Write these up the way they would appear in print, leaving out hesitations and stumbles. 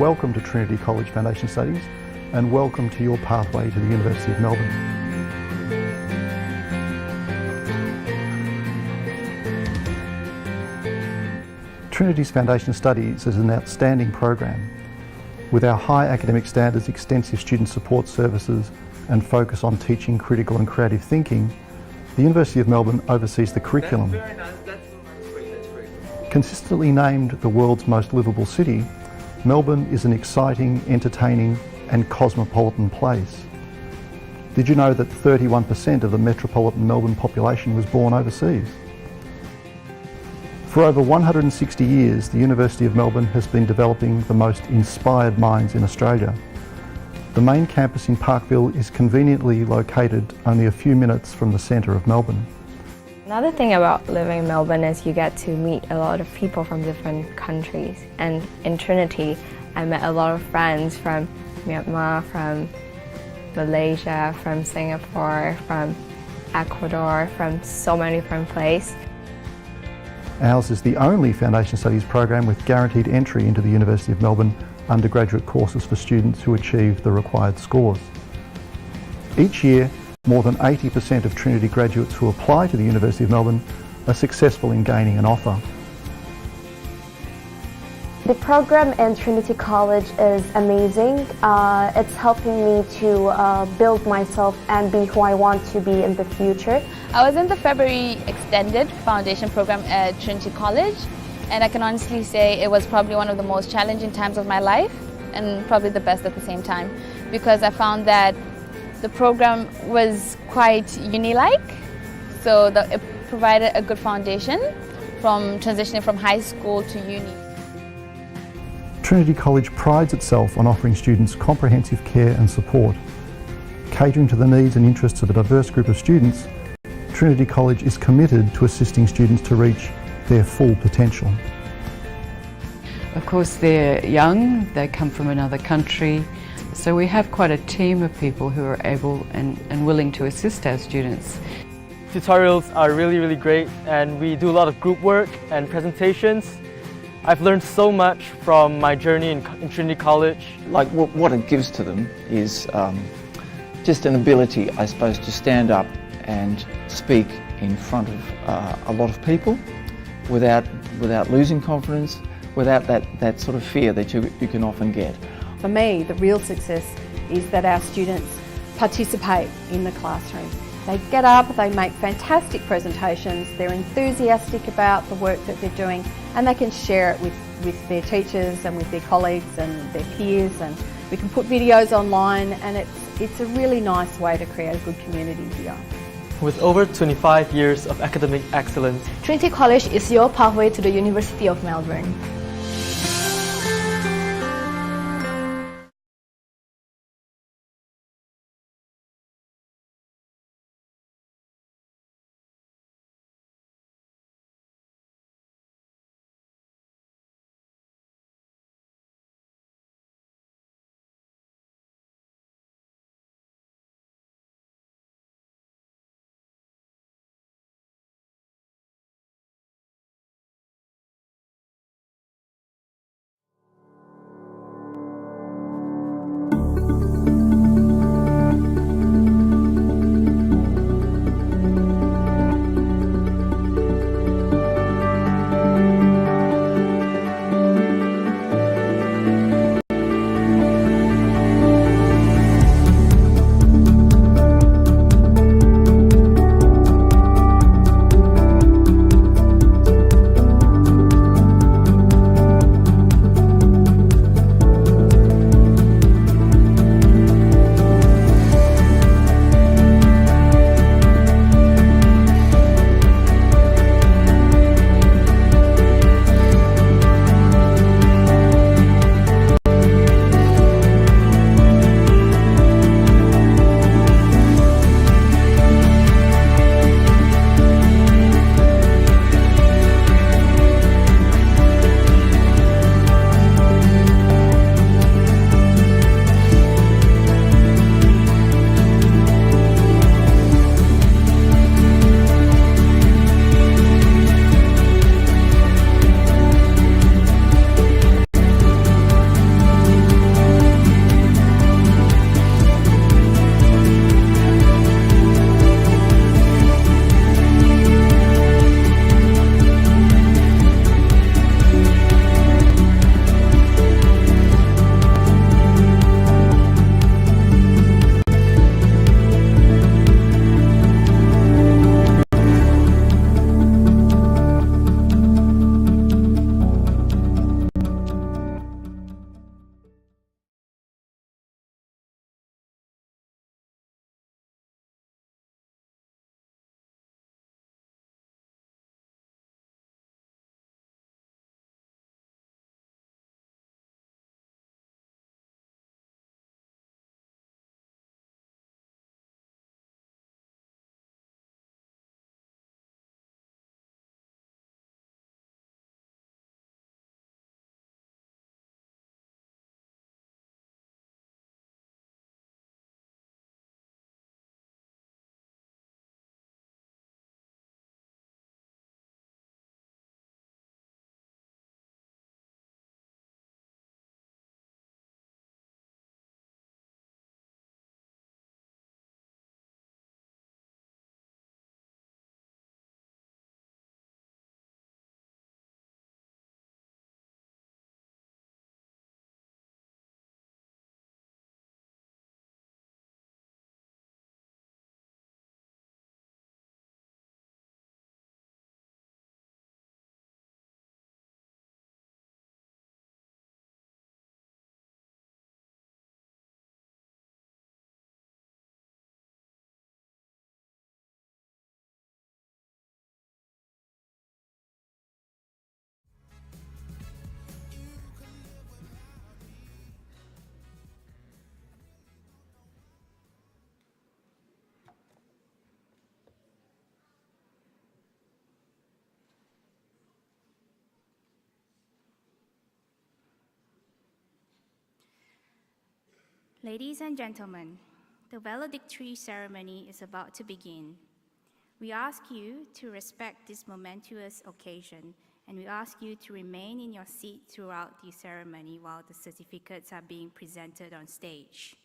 Welcome to Trinity College Foundation Studies and welcome to your pathway to the University of Melbourne. Trinity's Foundation Studies is an outstanding program. With our high academic standards, extensive student support services and focus on teaching critical and creative thinking, the University of Melbourne oversees the curriculum. That's very nice. That's great. Consistently named the world's most livable city, Melbourne is an exciting, entertaining and cosmopolitan place. Did you know that 31% of the metropolitan Melbourne population was born overseas? For over 160 years, the University of Melbourne has been developing the most inspired minds in Australia. The main campus in Parkville is conveniently located only a few minutes from the centre of Melbourne. Another thing about living in Melbourne is you get to meet a lot of people from different countries. And in Trinity, I met a lot of friends from Myanmar, from Malaysia, from Singapore, from Ecuador, from so many different places. Ours is the only Foundation Studies program with guaranteed entry into the University of Melbourne undergraduate courses for students who achieve the required scores. Each year, more than 80% of Trinity graduates who apply to the University of Melbourne are successful in gaining an offer. The program in Trinity College is amazing. It's helping me to build myself and be who I want to be in the future. I was in the February Extended Foundation program at Trinity College, and I can honestly say it was probably one of the most challenging times of my life and probably the best at the same time, because I found that the program was quite uni-like, so it provided a good foundation from transitioning from high school to uni. Trinity College prides itself on offering students comprehensive care and support. Catering to the needs and interests of a diverse group of students, Trinity College is committed to assisting students to reach their full potential. Of course, they're young, they come from another country, so we have quite a team of people who are able and willing to assist our students. Tutorials are really great, and we do a lot of group work and presentations. I've learned so much from my journey in Trinity College. Like what it gives to them is just an ability, I suppose, to stand up and speak in front of a lot of people without losing confidence, without that sort of fear that you can often get. For me, the real success is that our students participate in the classroom. They get up, they make fantastic presentations, they're enthusiastic about the work that they're doing, and they can share it with their teachers and with their colleagues and their peers, and we can put videos online, and it's a really nice way to create a good community here. With over 25 years of academic excellence, Trinity College is your pathway to the University of Melbourne. Ladies and gentlemen, the valedictory ceremony is about to begin. We ask you to respect this momentous occasion, and we ask you to remain in your seat throughout the ceremony while the certificates are being presented on stage.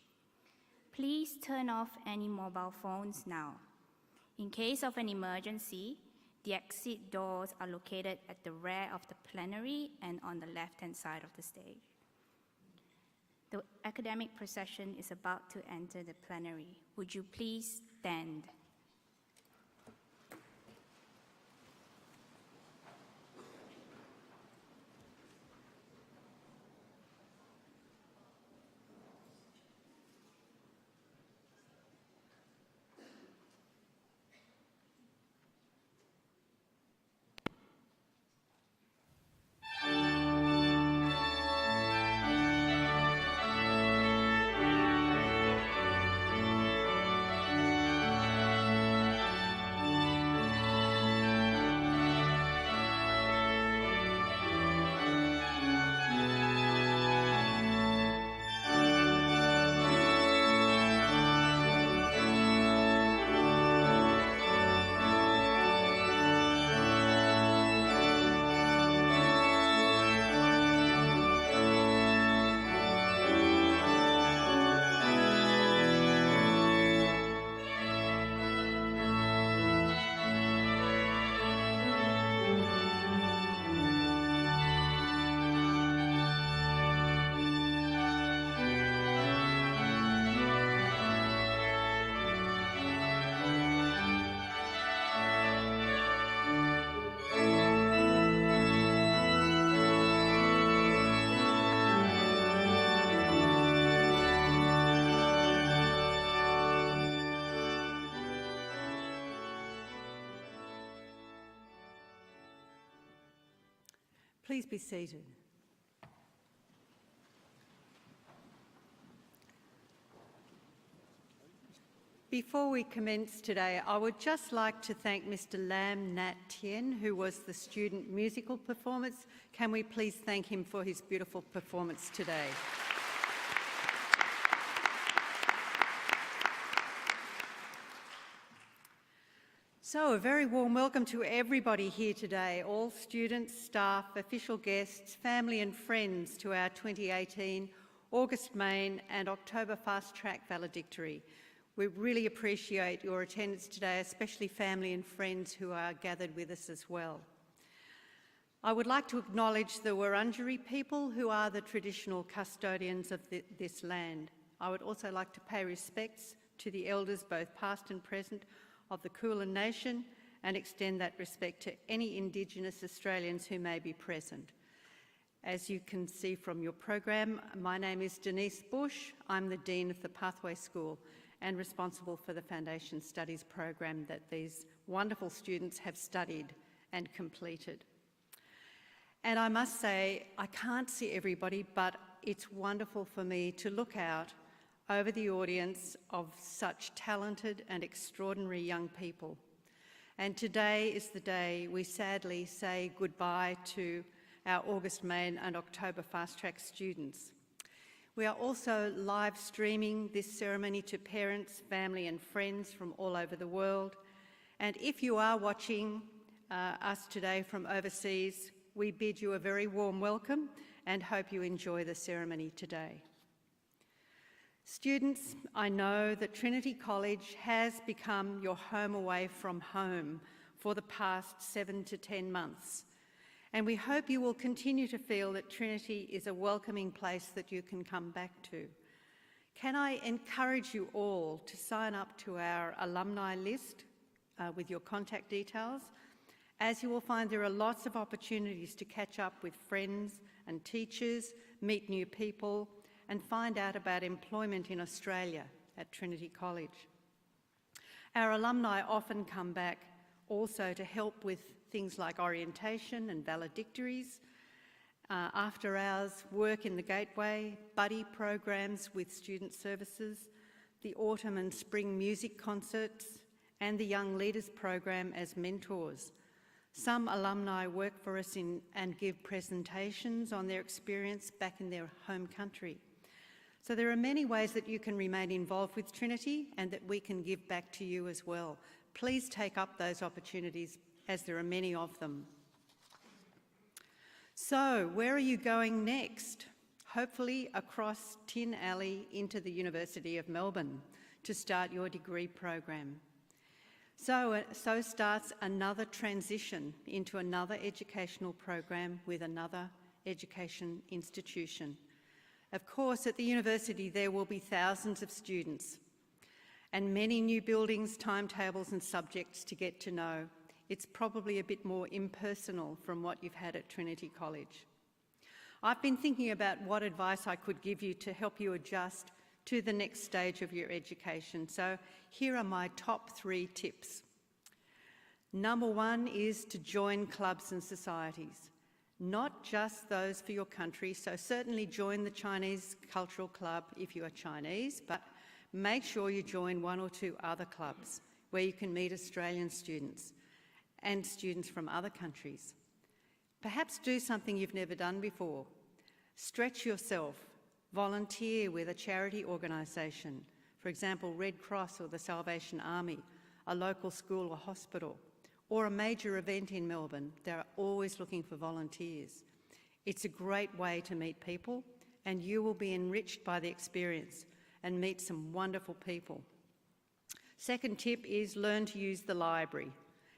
Please turn off any mobile phones now. In case of an emergency, the exit doors are located at the rear of the plenary and on the left-hand side of the stage. The academic procession is about to enter the plenary. Would you please stand? Please be seated. Before we commence today, I would just like to thank Mr. Lam Nat Tien, who was the student musical performance. Can we please thank him for his beautiful performance today? So a very warm welcome to everybody here today, all students, staff, official guests, family and friends to our 2018 August Main and October Fast Track Valedictory. We really appreciate your attendance today, especially family and friends who are gathered with us as well. I would like to acknowledge the Wurundjeri people who are the traditional custodians of this land. I would also like to pay respects to the elders, both past and present, of the Kulin Nation, and extend that respect to any Indigenous Australians who may be present. As you can see from your program, my name is Denise Bush. I'm the Dean of the Pathway School and responsible for the Foundation Studies program that these wonderful students have studied and completed. And I must say, I can't see everybody, but it's wonderful for me to look out over the audience of such talented and extraordinary young people. And today is the day we sadly say goodbye to our August Main and October Fast Track students. We are also live streaming this ceremony to parents, family and friends from all over the world. And if you are watching us today from overseas, we bid you a very warm welcome and hope you enjoy the ceremony today. Students, I know that Trinity College has become your home away from home for the past 7 to 10 months. And we hope you will continue to feel that Trinity is a welcoming place that you can come back to. Can I encourage you all to sign up to our alumni list with your contact details, as you will find there are lots of opportunities to catch up with friends and teachers, meet new people, and find out about employment in Australia at Trinity College. Our alumni often come back also to help with things like orientation and valedictories, after hours work in the Gateway, buddy programs with student services, the autumn and spring music concerts, and the Young Leaders program as mentors. Some alumni work for us and give presentations on their experience back in their home country. So there are many ways that you can remain involved with Trinity and that we can give back to you as well. Please take up those opportunities, as there are many of them. So, where are you going next? Hopefully across Tin Alley into the University of Melbourne to start your degree program. So starts another transition into another educational program with another education institution. Of course, at the university there will be thousands of students and many new buildings, timetables and subjects to get to know. It's probably a bit more impersonal from what you've had at Trinity College. I've been thinking about what advice I could give you to help you adjust to the next stage of your education. So here are my top 3 tips. Number 1 is to join clubs and societies, not just those for your country. So certainly join the Chinese Cultural Club if you are Chinese, but make sure you join 1 or 2 other clubs where you can meet Australian students and students from other countries. Perhaps do something you've never done before. Stretch yourself. Volunteer with a charity organisation, for example, Red Cross or the Salvation Army, a local school or hospital, or a major event in Melbourne. They're always looking for volunteers. It's a great way to meet people, and you will be enriched by the experience and meet some wonderful people. Second tip is learn to use the library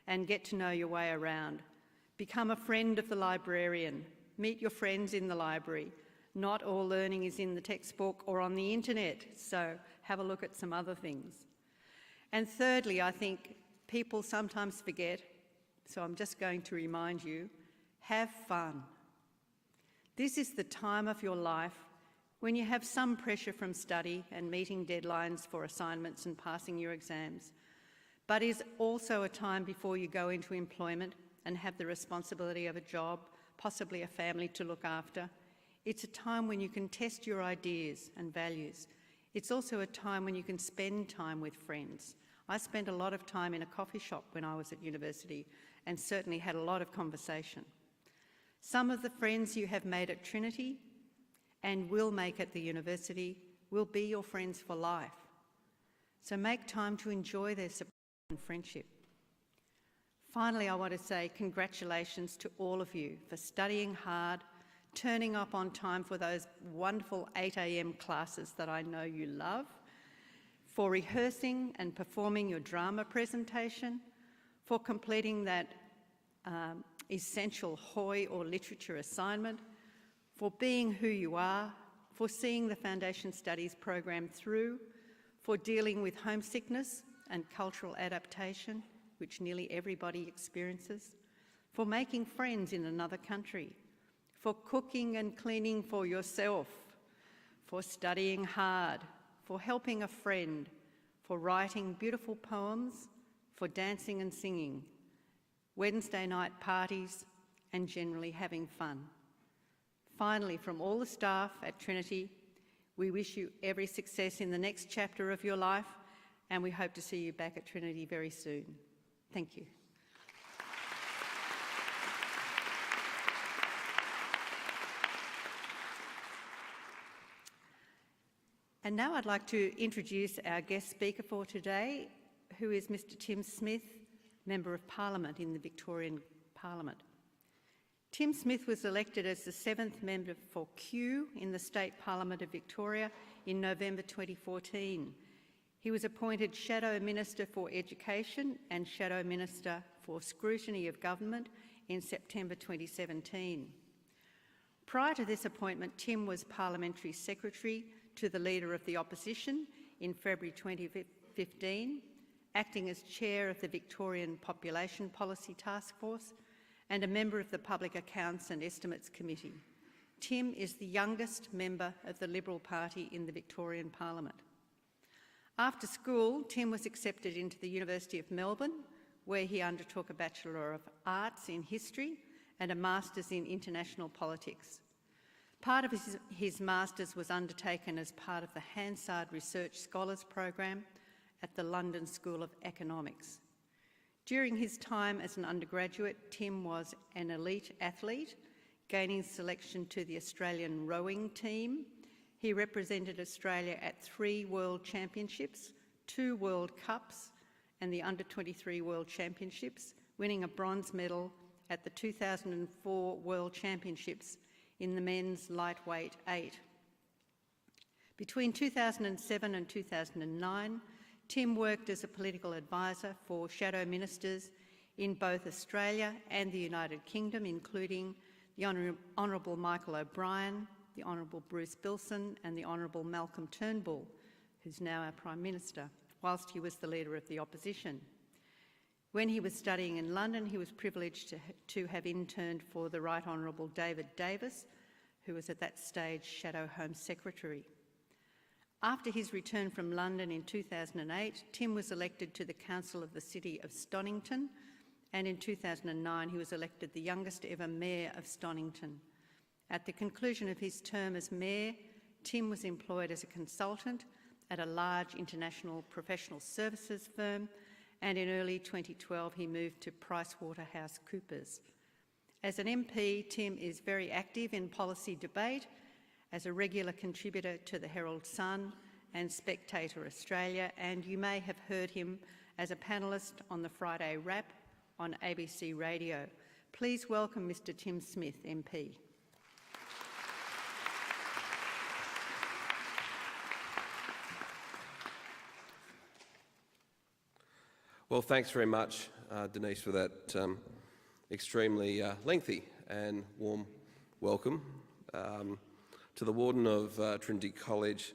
and get to know your way around. Become a friend of the librarian. Meet your friends in the library. Not all learning is in the textbook or on the internet, so have a look at some other things. And thirdly, I think people sometimes forget, so I'm just going to remind you, have fun. This is the time of your life when you have some pressure from study and meeting deadlines for assignments and passing your exams, but is also a time before you go into employment and have the responsibility of a job, possibly a family to look after. It's a time when you can test your ideas and values. It's also a time when you can spend time with friends. I spent a lot of time in a coffee shop when I was at university and certainly had a lot of conversation. Some of the friends you have made at Trinity and will make at the university will be your friends for life. So make time to enjoy their support and friendship. Finally, I want to say congratulations to all of you for studying hard, turning up on time for those wonderful 8 a.m. classes that I know you love, for rehearsing and performing your drama presentation, for completing that essential HOI or literature assignment, for being who you are, for seeing the Foundation Studies program through, for dealing with homesickness and cultural adaptation, which nearly everybody experiences, for making friends in another country, for cooking and cleaning for yourself, for studying hard, for helping a friend, for writing beautiful poems, for dancing and singing, Wednesday night parties, and generally having fun. Finally, from all the staff at Trinity, we wish you every success in the next chapter of your life, and we hope to see you back at Trinity very soon. Thank you. And now I'd like to introduce our guest speaker for today, who is Mr. Tim Smith, Member of Parliament in the Victorian Parliament. Tim Smith was elected as the 7th member for Kew in the State Parliament of Victoria in November 2014. He was appointed Shadow Minister for Education and Shadow Minister for Scrutiny of Government in September 2017. Prior to this appointment, Tim was Parliamentary Secretary to the Leader of the Opposition in February 2015, acting as Chair of the Victorian Population Policy Task Force and a member of the Public Accounts and Estimates Committee. Tim is the youngest member of the Liberal Party in the Victorian Parliament. After school, Tim was accepted into the University of Melbourne, where he undertook a Bachelor of Arts in History and a Masters in International Politics. Part of his Masters was undertaken as part of the Hansard Research Scholars Program at the London School of Economics. During his time as an undergraduate, Tim was an elite athlete, gaining selection to the Australian rowing team. He represented Australia at 3 World Championships, 2 World Cups and the Under-23 World Championships, winning a bronze medal at the 2004 World Championships in the men's lightweight 8. Between 2007 and 2009, Tim worked as a political advisor for shadow ministers in both Australia and the United Kingdom, including the Honourable Michael O'Brien, the Honourable Bruce Bilson and the Honourable Malcolm Turnbull, who's now our Prime Minister, whilst he was the Leader of the Opposition. When he was studying in London, he was privileged to have interned for the Right Honourable David Davis, who was at that stage Shadow Home Secretary. After his return from London in 2008, Tim was elected to the Council of the City of Stonington, and in 2009 he was elected the youngest ever Mayor of Stonington. At the conclusion of his term as Mayor, Tim was employed as a consultant at a large international professional services firm, and in early 2012 he moved to PricewaterhouseCoopers. As an MP, Tim is very active in policy debate, as a regular contributor to the Herald Sun and Spectator Australia, and you may have heard him as a panellist on the Friday Wrap on ABC Radio. Please welcome Mr Tim Smith, MP. Well, thanks very much, Denise, for that extremely lengthy and warm welcome. To the Warden of Trinity College,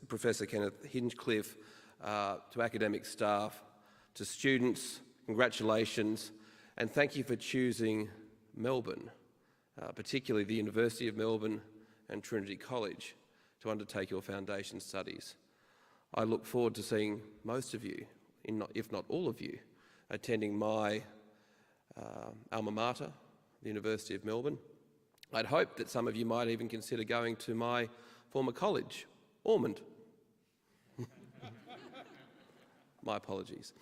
Professor Kenneth Hinchcliffe, to academic staff, to students, congratulations, and thank you for choosing Melbourne, particularly the University of Melbourne and Trinity College, to undertake your foundation studies. I look forward to seeing most of you, if not all of you, attending my alma mater, the University of Melbourne. I'd hope that some of you might even consider going to my former college, Ormond. My apologies.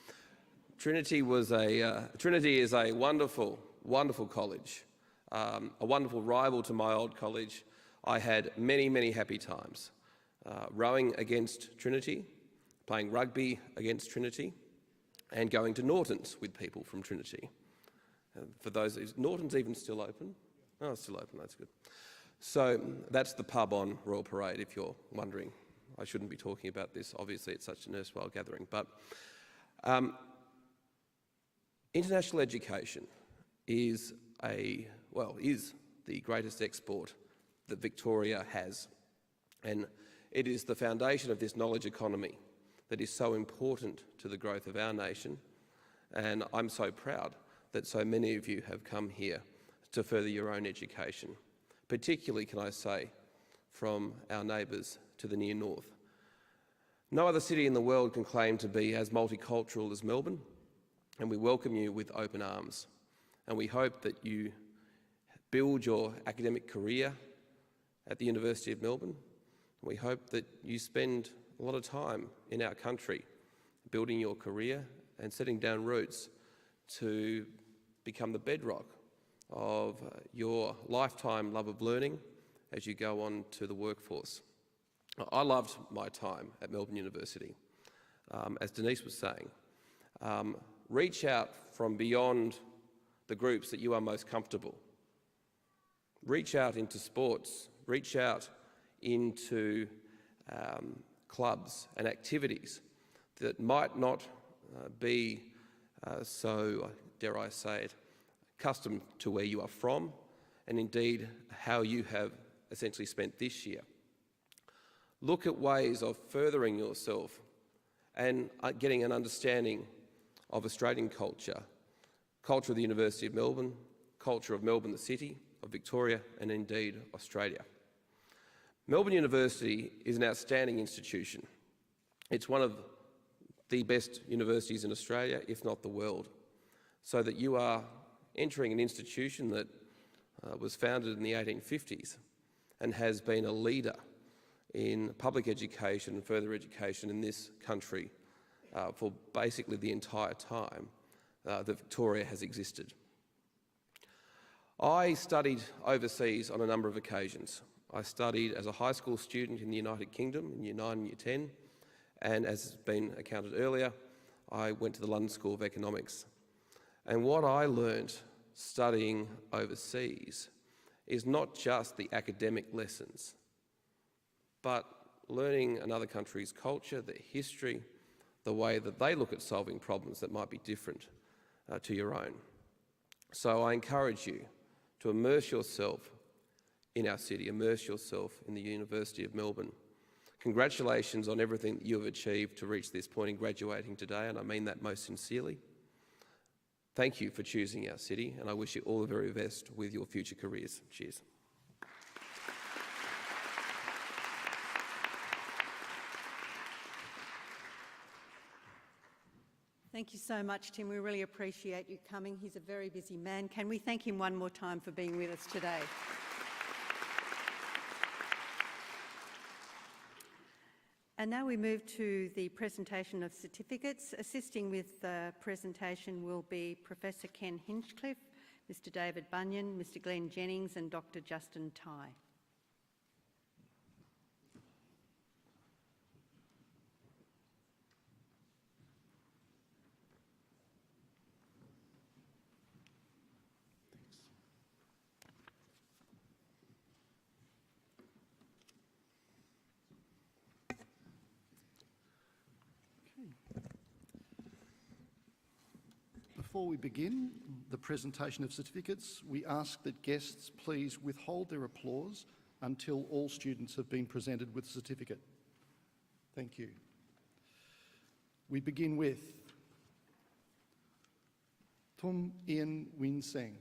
Trinity is a wonderful, wonderful college, a wonderful rival to my old college. I had many, many happy times rowing against Trinity, playing rugby against Trinity, and going to Norton's with people from Trinity. For those, is Norton's even still open? Oh, it's still open, that's good. So that's the pub on Royal Parade, if you're wondering. I shouldn't be talking about this, obviously it's such an erstwhile gathering, but international education is the greatest export that Victoria has, and it is the foundation of this knowledge economy that is so important to the growth of our nation, and I'm so proud that so many of you have come here to further your own education, particularly, can I say, from our neighbours to the near north. No other city in the world can claim to be as multicultural as Melbourne, and we welcome you with open arms. And we hope that you build your academic career at the University of Melbourne. We hope that you spend a lot of time in our country building your career and setting down roots to become the bedrock of your lifetime love of learning as you go on to the workforce. I loved my time at Melbourne University. As Denise was saying, reach out from beyond the groups that you are most comfortable. Reach out into sports, reach out into clubs and activities that might not be so, dare I say it, accustomed to where you are from, and indeed how you have essentially spent this year. Look at ways of furthering yourself and getting an understanding of Australian culture, culture of the University of Melbourne, culture of Melbourne the city, of Victoria, and indeed Australia. Melbourne University is an outstanding institution. It's one of the best universities in Australia, if not the world, so that you are entering an institution that was founded in the 1850s and has been a leader in public education and further education in this country for basically the entire time that Victoria has existed. I studied overseas on a number of occasions. I studied as a high school student in the United Kingdom in Year 9 and Year 10, and as has been accounted earlier, I went to the London School of Economics. And what I learned studying overseas is not just the academic lessons, but learning another country's culture, their history, the way that they look at solving problems that might be different to your own. So I encourage you to immerse yourself in our city, immerse yourself in the University of Melbourne. Congratulations on everything that you have achieved to reach this point in graduating today, and I mean that most sincerely. Thank you for choosing our city, and I wish you all the very best with your future careers. Cheers. Thank you so much, Tim. We really appreciate you coming. He's a very busy man. Can we thank him one more time for being with us today? And now we move to the presentation of certificates. Assisting with the presentation will be Professor Ken Hinchcliffe, Mr David Bunyan, Mr Glenn Jennings and Dr Justin Tighe. Before we begin the presentation of certificates, we ask that guests please withhold their applause until all students have been presented with a certificate. Thank you. We begin with Tum Ien Win Seng.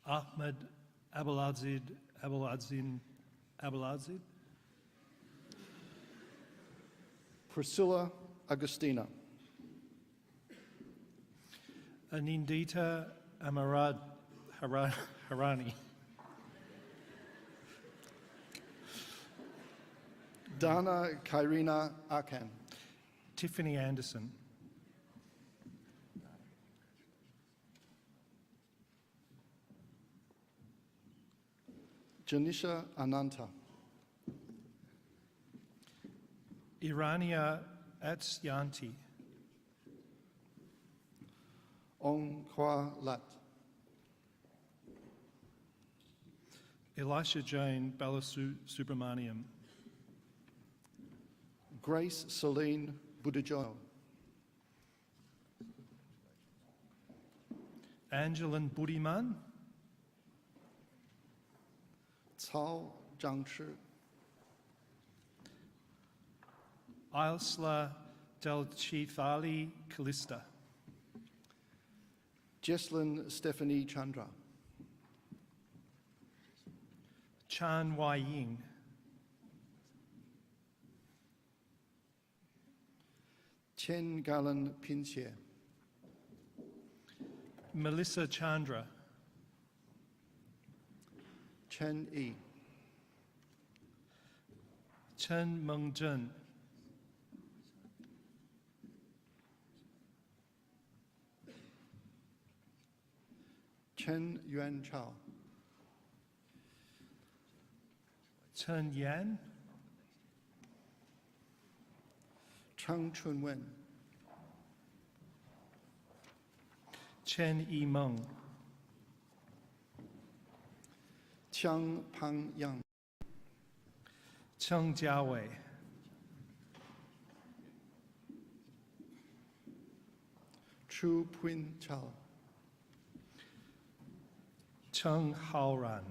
Ahmed Abeladzid. Priscilla Agustina. Anindita Amarad Harani. Dana Kairina Akan. Tiffany Anderson. Janisha Ananta. Irania Atsyanti. Ong Kwa Lat. Elisha Jane Balasu Subramaniam. Grace Celine Budijo. Angeline Budiman. Cao Zhangshi. Ailsla Del Chithali Kalista. Jesslyn Stephanie Chandra. Chan Wai Ying. Chen Galan Pinche. Melissa Chandra. Chen Yi. Chen Mengzhen. Chen Yuan Chao. Chen Yan. Chang Chunwen. Chen Yimeng. Chiang Pang Yang. Cheng Jiawei. Chu Puin Chao. Cheng Haoran.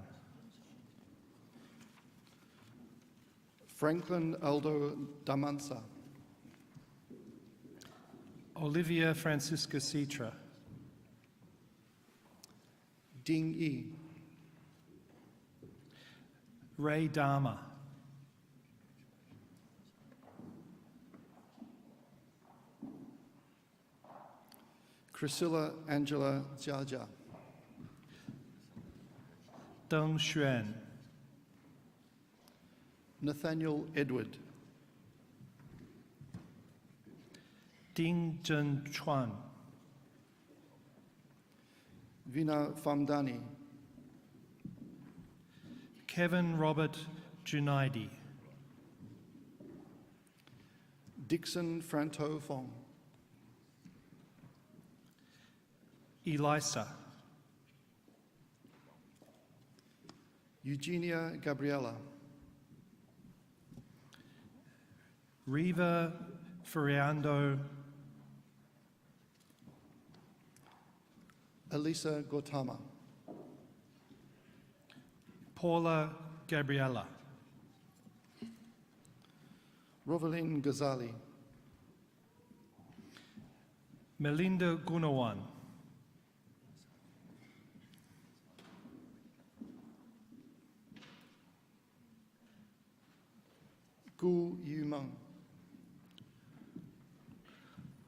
Franklin Aldo Damansa. Olivia Francisca Citra. Ding Yi. Ray Dharma. Priscilla Angela Jiajia. Deng Xuan. Nathaniel Edward. Ding Zhen Chuan. Vina Famdani. Kevin Robert Junaidi, Dixon Franto Fong, Elisa, Eugenia Gabriella, Riva Feriando, Elisa Gautama, Paula Gabriella, Rovaline Ghazali, Melinda Gunawan, Gu Yumeng,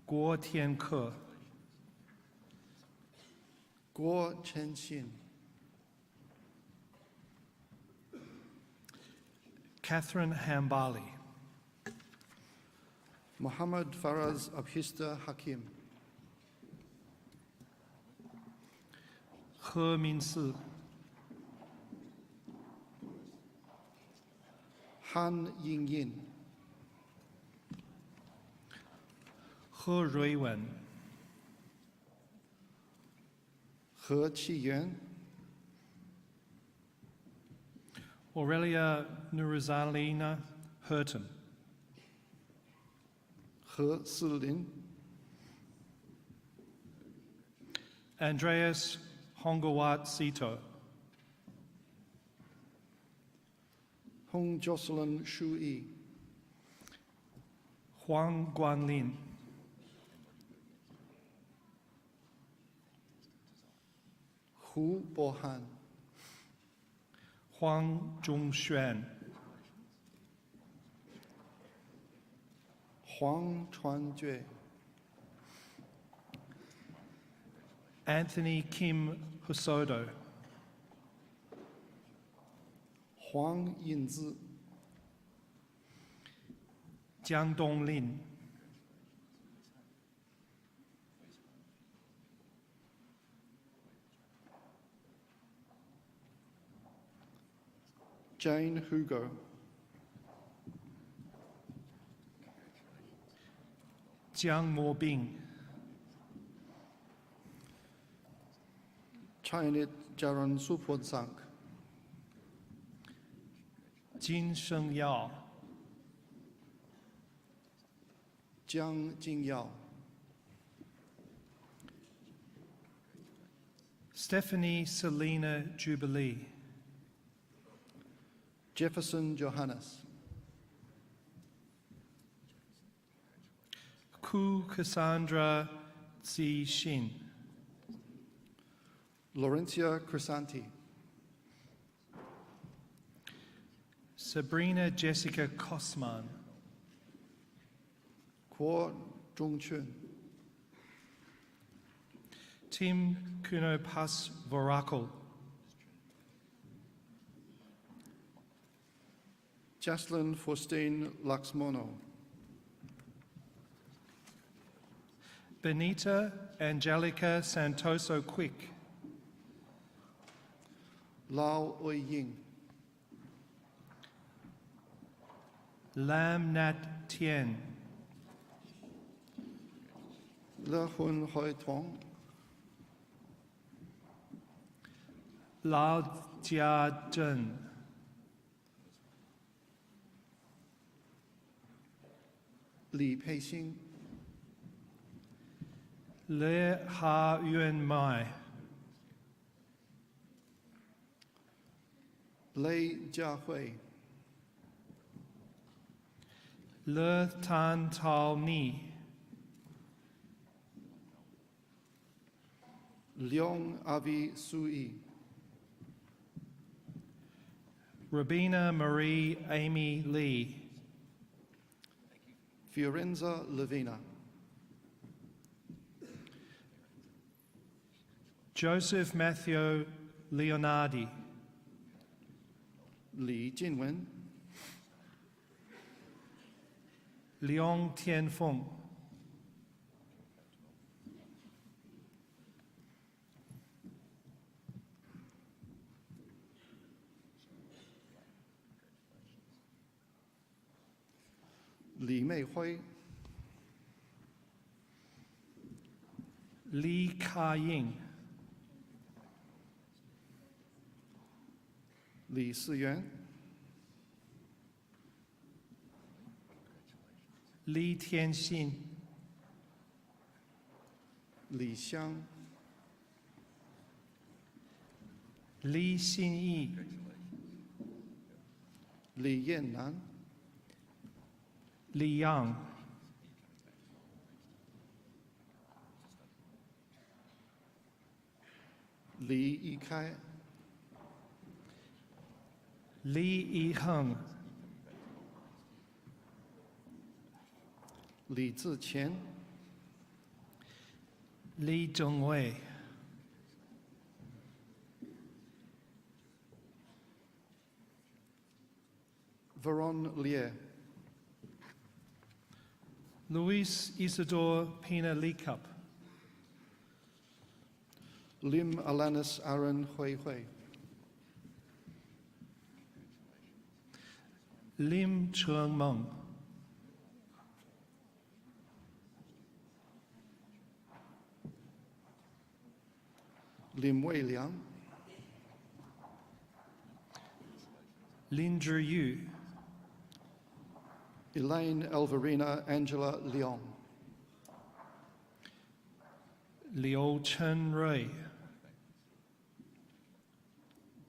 Guo Tianke, Guo Chenxin, Catherine Hambali, Muhammad Faraz Abhista Hakim, He Minsi, Han Yingyin, He Ruiwen, He Qiyuan, Aurelia Nurizalina Hurton, He Silin, Andreas Hongawat Sito, Hong Jocelyn Shui, Huang Guanlin, Hu Bohan, Huang Zhongxuan, Huang Chuanjue, Anthony Kim Hosodo, Huang Yinzi, Jiang Donglin, Jane Hugo, Jiang Mobing, Chayanet Jaran Supodsank, Jin Sheng Yao, Jiang Jingyao, Stephanie Selena Jubilee, Jefferson Johannes, Ku Cassandra Zi Xin, Laurentia Crisanti, Sabrina Jessica Kosman, Kuo Zhongchun, Tim Kuno Pas Vorakal, Jaslyn Faustine Laxmono, Benita Angelica Santoso Quick, Lao Oi Ying, Lam Nat Tien, Le Hun Hoi Tong, Lao Jia Zhen, Li Peixing, Le Ha Yuan Mai, Lei Jiahui, Le Tan Tao Ni, Leong Avi Sui, Rabina Marie Amy Lee, Fiorenza Lavina, Joseph Matthew Leonardi, Li Jinwen, Leong Tianfeng, 李美辉、李卡英、李思源、李天信、李湘、李心义、李彦南、李阳、李一开、李一恒、李志前、李正伟、Veron Lier、Luis Isidore Pina Leacup, Lim Alanis Aaron Hui Hui、Lim Cheng Meng, Lim Wei Liang、Lin Zhiyu, Elaine Alvarina Angela Leong、Liu Chen Rui,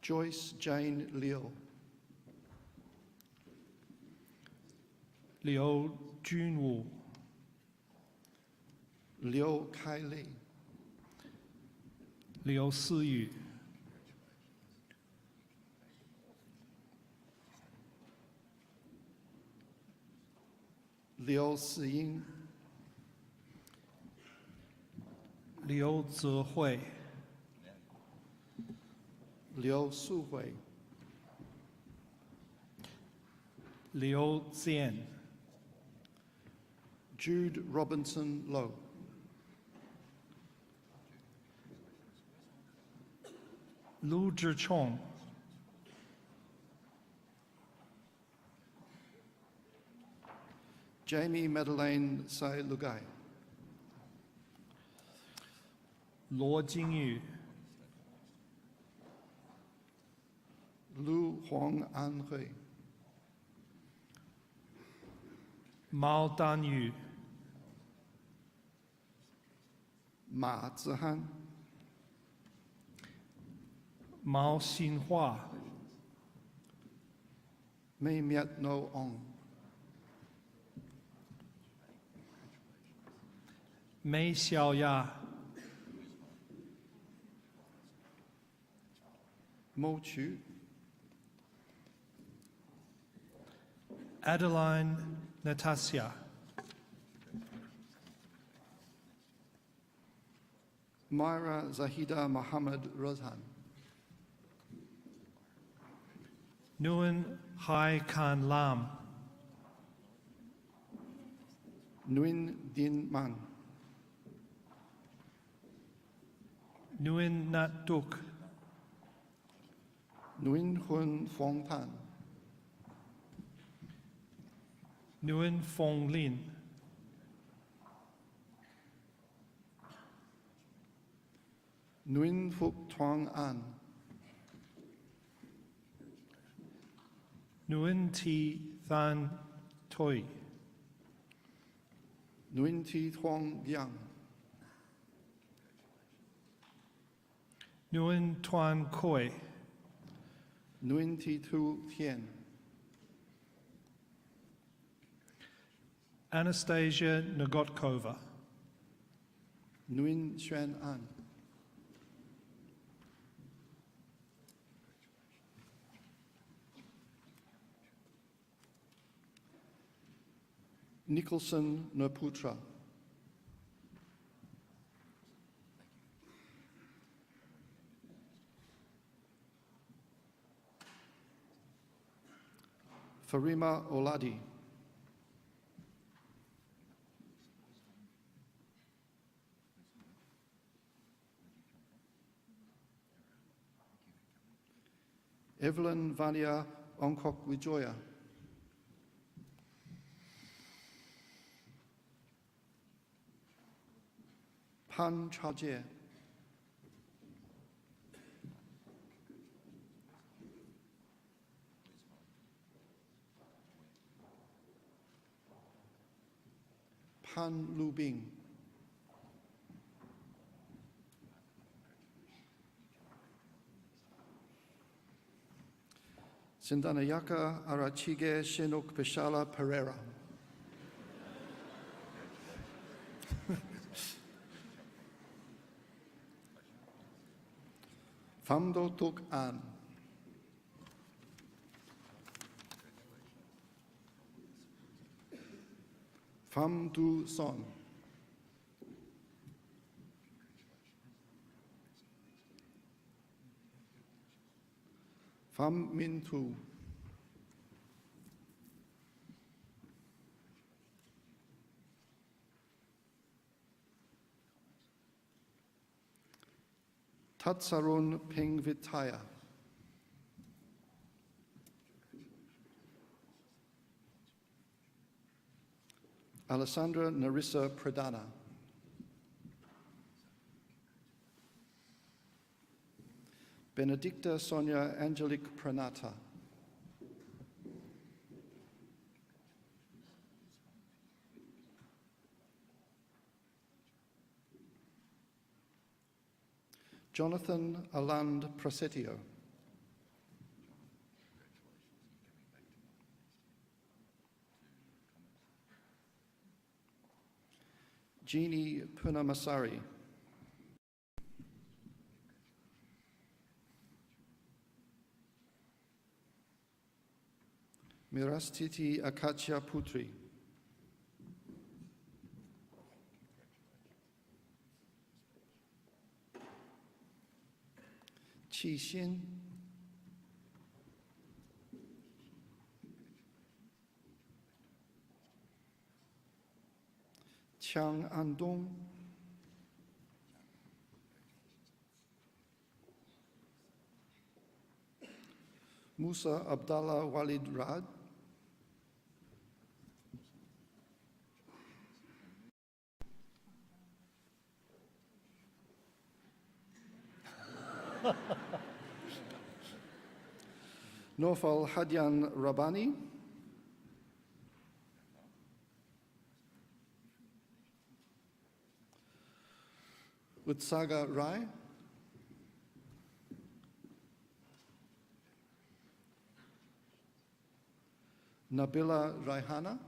Joyce Jane Liu、Liu Junwu, Liu Kai Li、Liu Siyu, Liu Siying、Liu Zihui, Liu Suhui、Liu Zian, Jude Robinson Lowe、Lu Zhichong, Jamie Madeleine Sai Lugai、罗金玉、Lu Huang An Hui、毛丹宇、马子涵、毛新化、Mei Miat No Ong、梅小雅、Mo Chu、Adeline Natasha, Myra Zahida Muhammad Rozhan、Nguyen Hai Khan Lam, Nguyen Din Man、Nguyen Nat Duk, Nguyen Hun Phong Tan、Nguyen Phong Lin, Nguyen Phuc Thuong An、Nguyen Thi Than Toi, Nguyen Thi Thuong Yang、Nguyen Tuan Khoi, Nguyen Thi Thu Thien、Anastasia Nagotkova, Nguyen Xuan An、Nicholson Naputra、Farima Oladi、Evelyn Vania Ongkok Wijoya、Han Chao-jie. Pan Lu-bing. Sindanayaka Arachige Shinok Pishala Pereira. Famdo Tuk An. Pham Du Son. Pham Min Tu. Tatsarun Ping Vitaya. Alessandra Narissa Pradana. Benedicta Sonia Angelique Pranata. Jonathan Aland Prasetio. Jeannie Punamasari. Mirastiti Akachya Putri. Chi Xin. Chiang Andong. Musa Abdallah Walid Rad. Nofal Hadyan Rabani. Utsaga Rai. Nabila Raihana.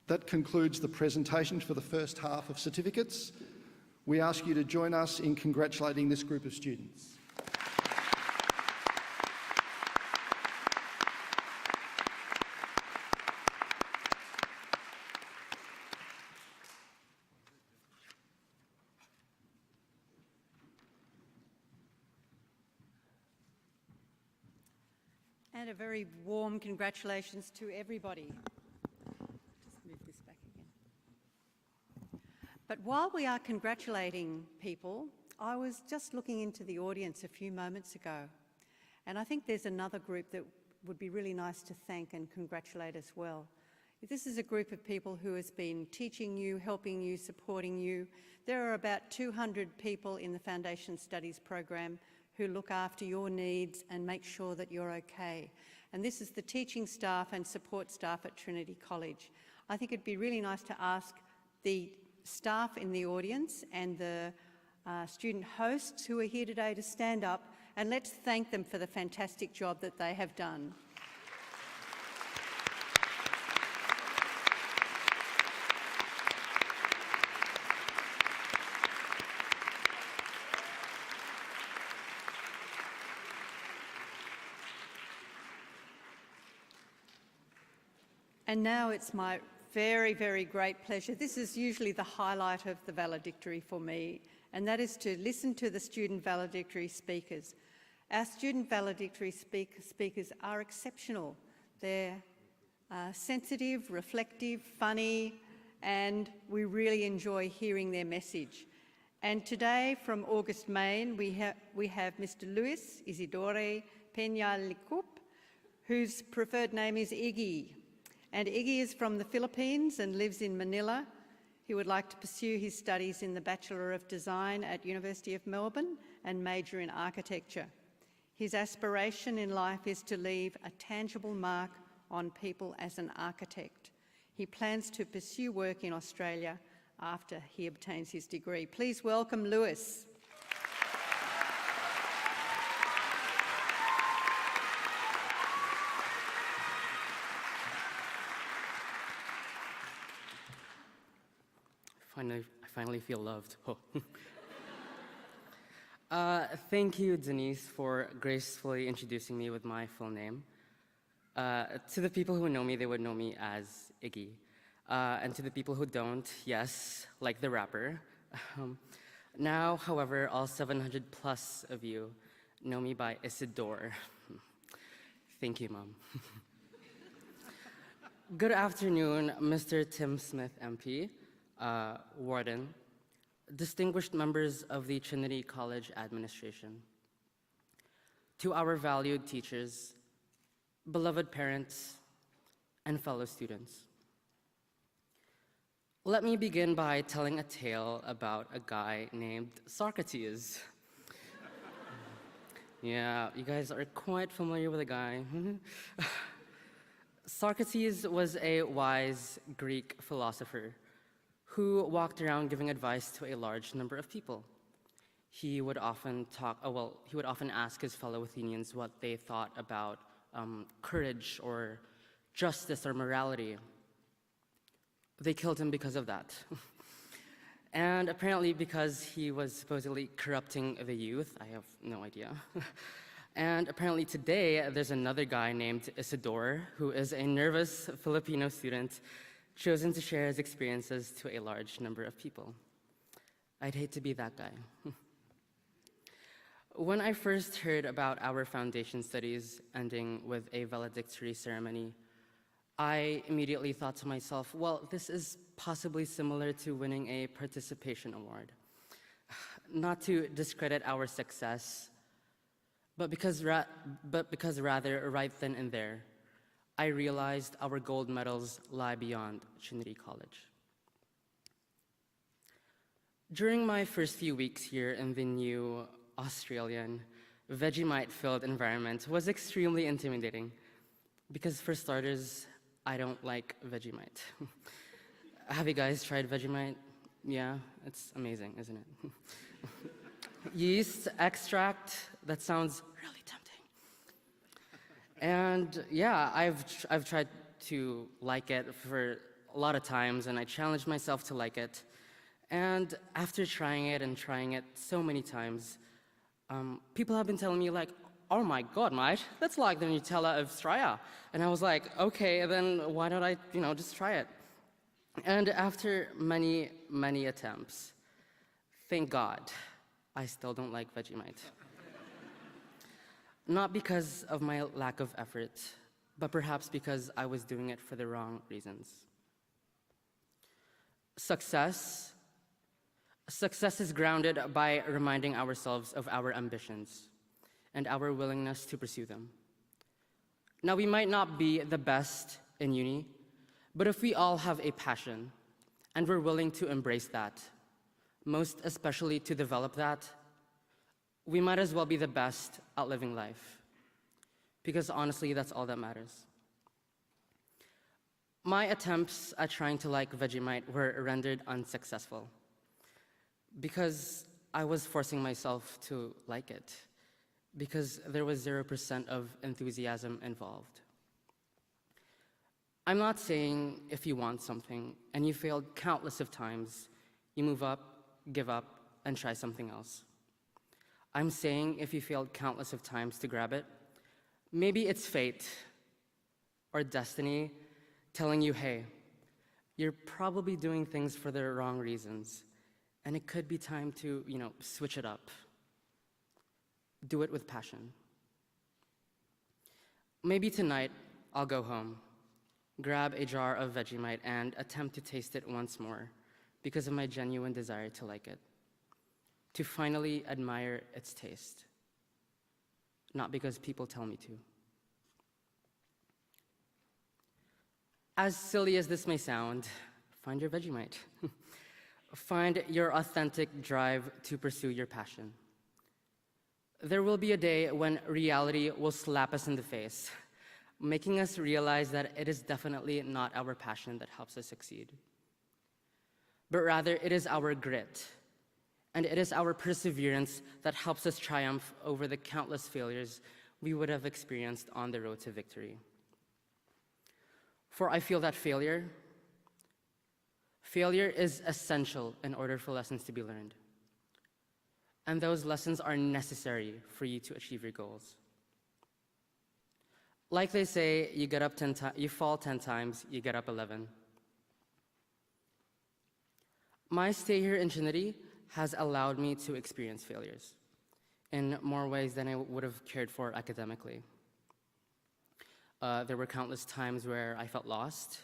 That concludes the presentation for the first half of certificates. We ask you to join us in congratulating this group of students. And a very warm congratulations to everybody. Just move this back again. But while we are congratulating people, I was just looking into the audience a few moments ago, and I think there's another group that would be really nice to thank and congratulate as well. This is a group of people who has been teaching you, helping you, supporting you. There are about 200 people in the Foundation Studies program who look after your needs and make sure that you're okay. And this is the teaching staff and support staff at Trinity College. I think it'd be really nice to ask the staff in the audience and the student hosts who are here today to stand up, and let's thank them for the fantastic job that they have done. And now it's my very, very great pleasure. This is usually the highlight of the valedictory for me, and that is to listen to the student valedictory speakers. Our student valedictory speakers are exceptional. They're sensitive, reflective, funny, and we really enjoy hearing their message. And today from August, Maine, we have Mr. Luis Isidore Peñalikup, whose preferred name is Iggy. And Iggy is from the Philippines and lives in Manila. He would like to pursue his studies in the Bachelor of Design at University of Melbourne and major in architecture. His aspiration in life is to leave a tangible mark on people as an architect. He plans to pursue work in Australia after he obtains his degree. Please welcome Lewis. I finally feel loved. Oh. Thank you, Denise, for gracefully introducing me with my full name. To the people who know me, they would know me as Iggy. And to the people who don't, yes, like the rapper. Now, however, all 700 plus of you know me by Isidore. Thank you, Mom. Good afternoon, Mr. Tim Smith, MP, Warden, distinguished members of the Trinity College Administration, to our valued teachers, beloved parents, and fellow students. Let me begin by telling a tale about a guy named Socrates. Yeah, you guys are quite familiar with the guy. Socrates was a wise Greek philosopher who walked around giving advice to a large number of people. He would often ask his fellow Athenians what they thought about courage or justice or morality. They killed him because of that. And apparently because he was supposedly corrupting the youth, I have no idea. And apparently today, there's another guy named Isidore, who is a nervous Filipino student chosen to share his experiences to a large number of people. I'd hate to be that guy. When I first heard about our foundation studies ending with a valedictory ceremony, I immediately thought to myself, well, this is possibly similar to winning a participation award. Not to discredit our success, but because rather right then and there, I realized our gold medals lie beyond Trinity College. During my first few weeks here in the new Australian Vegemite-filled environment was extremely intimidating because, for starters, I don't like Vegemite. Have you guys tried Vegemite? Yeah, it's amazing, isn't it? Yeast extract, that sounds really tempting. And yeah, I've tried to like it for a lot of times, and I challenged myself to like it. And after trying it so many times, people have been telling me like, oh my God, mate, that's like the Nutella of Australia. And I was like, okay, then why don't I, just try it? And after many, many attempts, thank God, I still don't like Vegemite. Not because of my lack of effort, but perhaps because I was doing it for the wrong reasons. Success is grounded by reminding ourselves of our ambitions and our willingness to pursue them. Now, we might not be the best in uni, but if we all have a passion and we're willing to embrace that, most especially to develop that, we might as well be the best at living life. Because honestly, that's all that matters. My attempts at trying to like Vegemite were rendered unsuccessful because I was forcing myself to like it, because there was 0% of enthusiasm involved. I'm not saying if you want something and you failed countless of times, you move up, give up, and try something else. I'm saying if you failed countless of times to grab it, maybe it's fate or destiny telling you, hey, you're probably doing things for the wrong reasons, and it could be time to, switch it up. Do it with passion. Maybe tonight I'll go home, grab a jar of Vegemite, and attempt to taste it once more because of my genuine desire to like it, to finally admire its taste. not because people tell me to. As silly as this may sound, find your Vegemite. Find your authentic drive to pursue your passion. There will be a day when reality will slap us in the face, making us realize that it is definitely not our passion that helps us succeed, but rather it is our grit, and it is our perseverance that helps us triumph over the countless failures we would have experienced on the road to victory. For I feel that failure is essential in order for lessons to be learned. And those lessons are necessary for you to achieve your goals. Like they say, you fall 10 times, you get up 11. My stay here in Trinity has allowed me to experience failures in more ways than I would have cared for academically. There were countless times where I felt lost,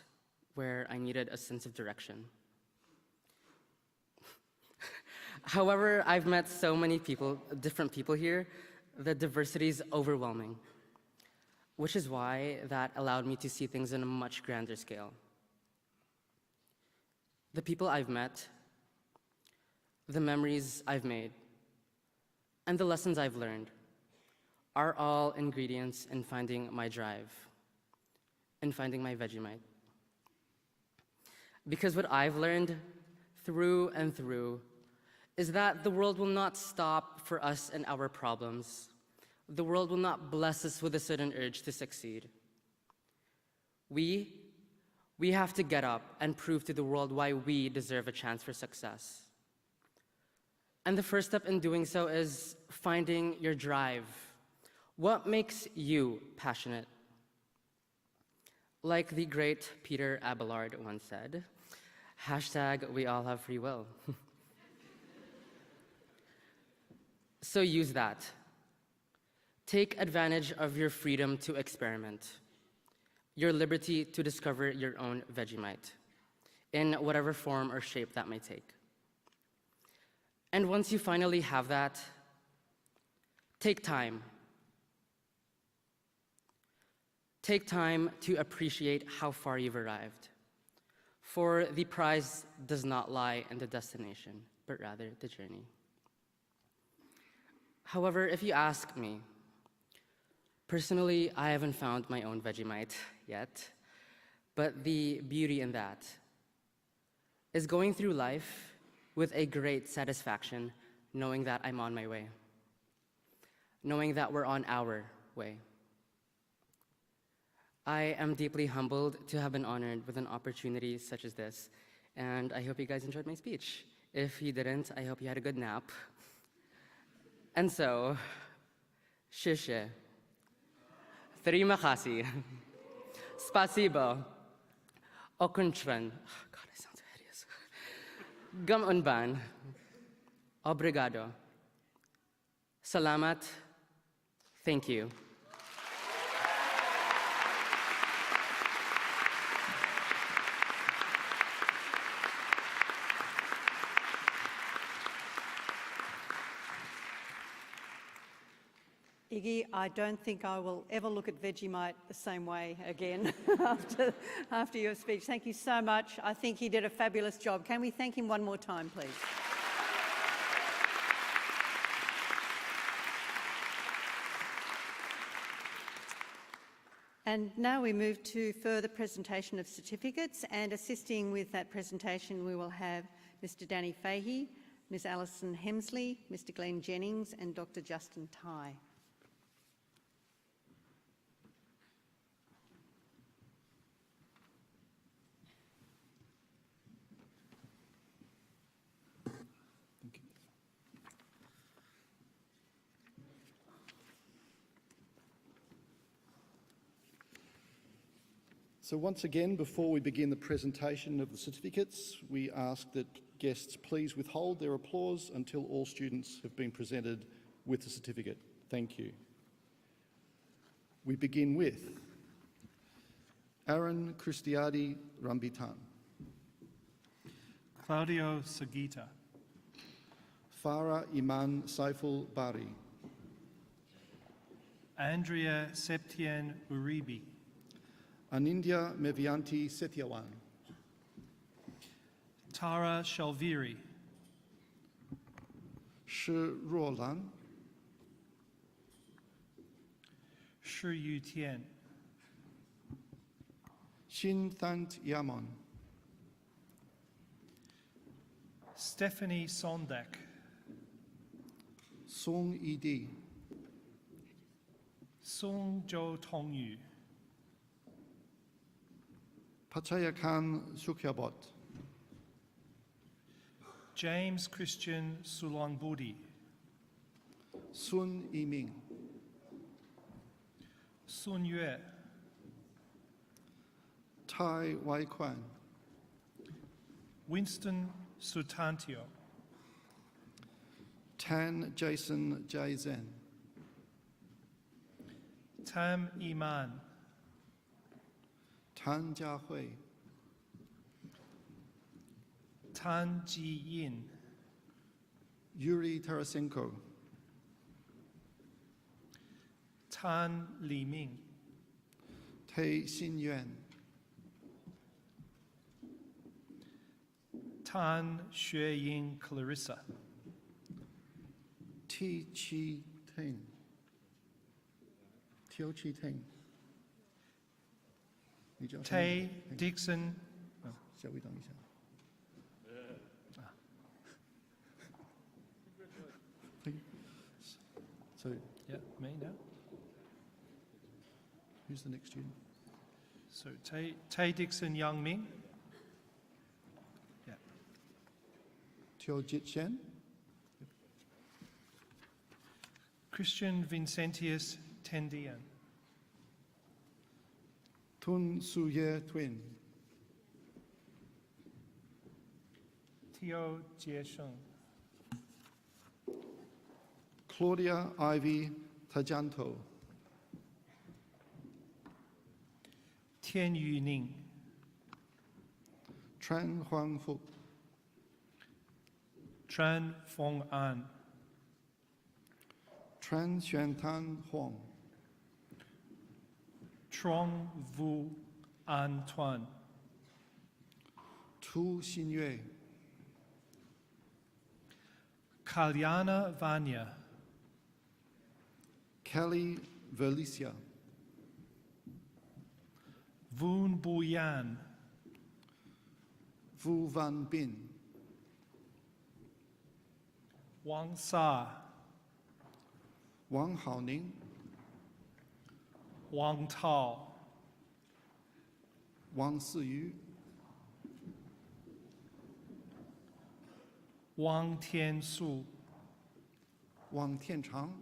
where I needed a sense of direction. However, I've met so many people, different people here, the diversity is overwhelming, which is why that allowed me to see things on a much grander scale. The people I've met, the memories I've made, and the lessons I've learned are all ingredients in finding my drive, in finding my Vegemite. Because what I've learned through and through is that the world will not stop for us and our problems. The world will not bless us with a sudden urge to succeed. We have to get up and prove to the world why we deserve a chance for success. And the first step in doing so is finding your drive. What makes you passionate? Like the great Peter Abelard once said, #we all have free will. So use that. Take advantage of your freedom to experiment, your liberty to discover your own Vegemite, in whatever form or shape that may take. And once you finally have that, take time. Take time to appreciate how far you've arrived. For the prize does not lie in the destination, but rather the journey. However, if you ask me, personally, I haven't found my own Vegemite yet, but the beauty in that is going through life with a great satisfaction, knowing that I'm on my way, knowing that we're on our way. I am deeply humbled to have been honored with an opportunity such as this, and I hope you guys enjoyed my speech. If you didn't, I hope you had a good nap. And so, shishye, terima kasih, spasibo, okunchran, God, I sound so hideous, gamunban, obrigado, salamat, thank you. Iggy, I don't think I will ever look at Vegemite the same way again after your speech. Thank you so much. I think he did a fabulous job. Can we thank him one more time, please? And now we move to further presentation of certificates, and assisting with that presentation we will have Mr. Danny Fahey, Ms. Alison Hemsley, Mr. Glenn Jennings and Dr. Justin Ty. So once again, before we begin the presentation of the certificates, we ask that guests please withhold their applause until all students have been presented with the certificate. Thank you. We begin with Aaron Cristiadi Rambitan, Claudio Sagita, Farah Iman Saiful Bari, Andrea Septien Uribe, Anindya Mevianti Setyawan, Tara Shalviri, Shi Ruolan, Shi Yu Tian, Xin Thant Yamon, Stephanie Sondak, Song Idi, Sung Jo Tongyu, Pachayakan Sukyabot, James Christian Sulongbudi, Sun Yiming, Sun Yue, Tai Wai Kwan, Winston Sutantio, Tan Jason J. Zen, Tam Iman, Tan Jiahui, Tan Ji Yin, Yuri Tarasenko, Tan Li Ming, Tei Xinyuan, Tan Xueying Clarissa, Ti Chi Teng, Tio Chi Teng, Tay Dixon, 稍微等一下。So, yeah, me now. who's the next student? So Tay Dixon Young Ming, yeah. Tio Jit Shen, Christian Vincentius Tendian, Tun Su Ye Twin, Tio Jiesheng, Claudia Ivy Tajanto, Tian Yu Ning, Tran Huang Fuk, Tran Fong An, Tran Xuan Tan Huang, Trong Vu An Tuan, Tu Xinyue, Kalyana Vanya, Kelly Verlicia, Voon Buyan, Vu Van Bin, Wang Sa, Wang Haoning, Wang Tao, Wang Siyu, Wang Tiansu, Wang Tianchang,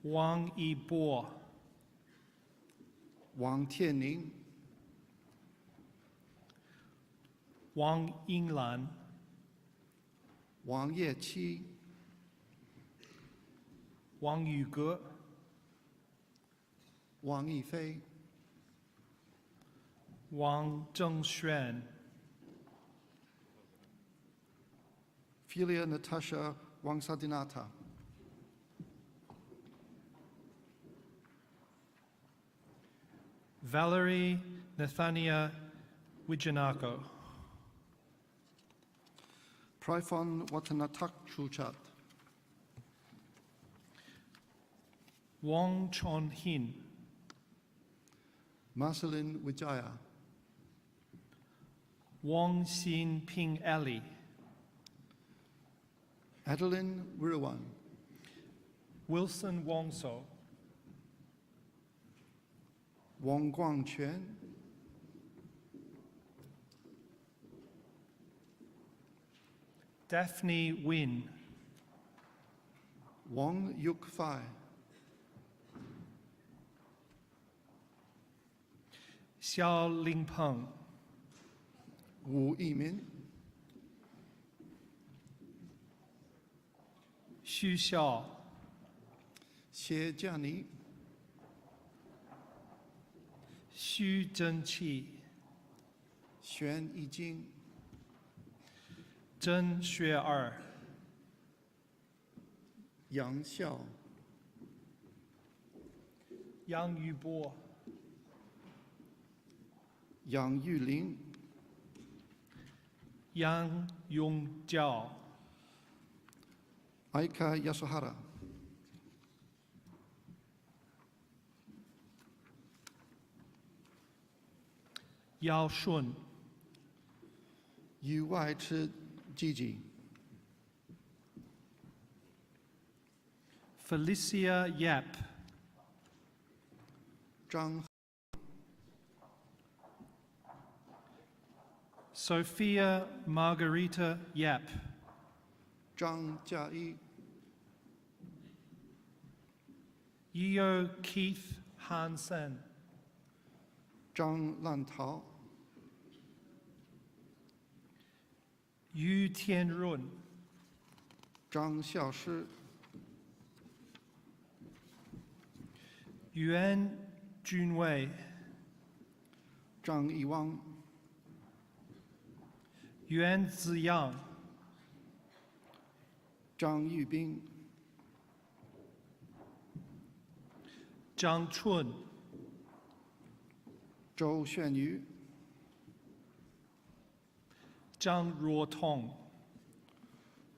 Wang Yibo, Wang Tianning, Wang Yinglan, Wang Yeqi, Wang Yuge, Wang Yifei, Wang Zhengxuan, Philia Natasha Wang Sadinata, Valerie Nathania Wijanako, Prifon Watanatak Chuchat, Wang Chon Hin, Marceline Wijaya, Wang Xin Ping Ali, Adeline Wirawan, Wilson Wongso, Wang Guangquan, Daphne Win, Wang Yukfai, Xiao Lingpeng, Wu Yimin, Xu Xiao, Xie Jiani, Xu Zhenqi, Xuan Yijing, Zheng Xue'er, Yang Xiao, 杨宇波、杨玉林、杨永教、Aika Yasuhara, Yao Shun, Yu Wai Chi Gigi, Felicia Yap, Zhang Sophia Margarita Yap, Zhang Jiayi, Yeo Keith Hansen, Zhang Lantao, Yu Tianrun, Zhang Xiaoshi, Yuan Junwei, Zhang Yiwang, Yuan Ziyang, Zhang Yubing, Zhang Chun, Zhou Xuanyu, Zhang Ruotong,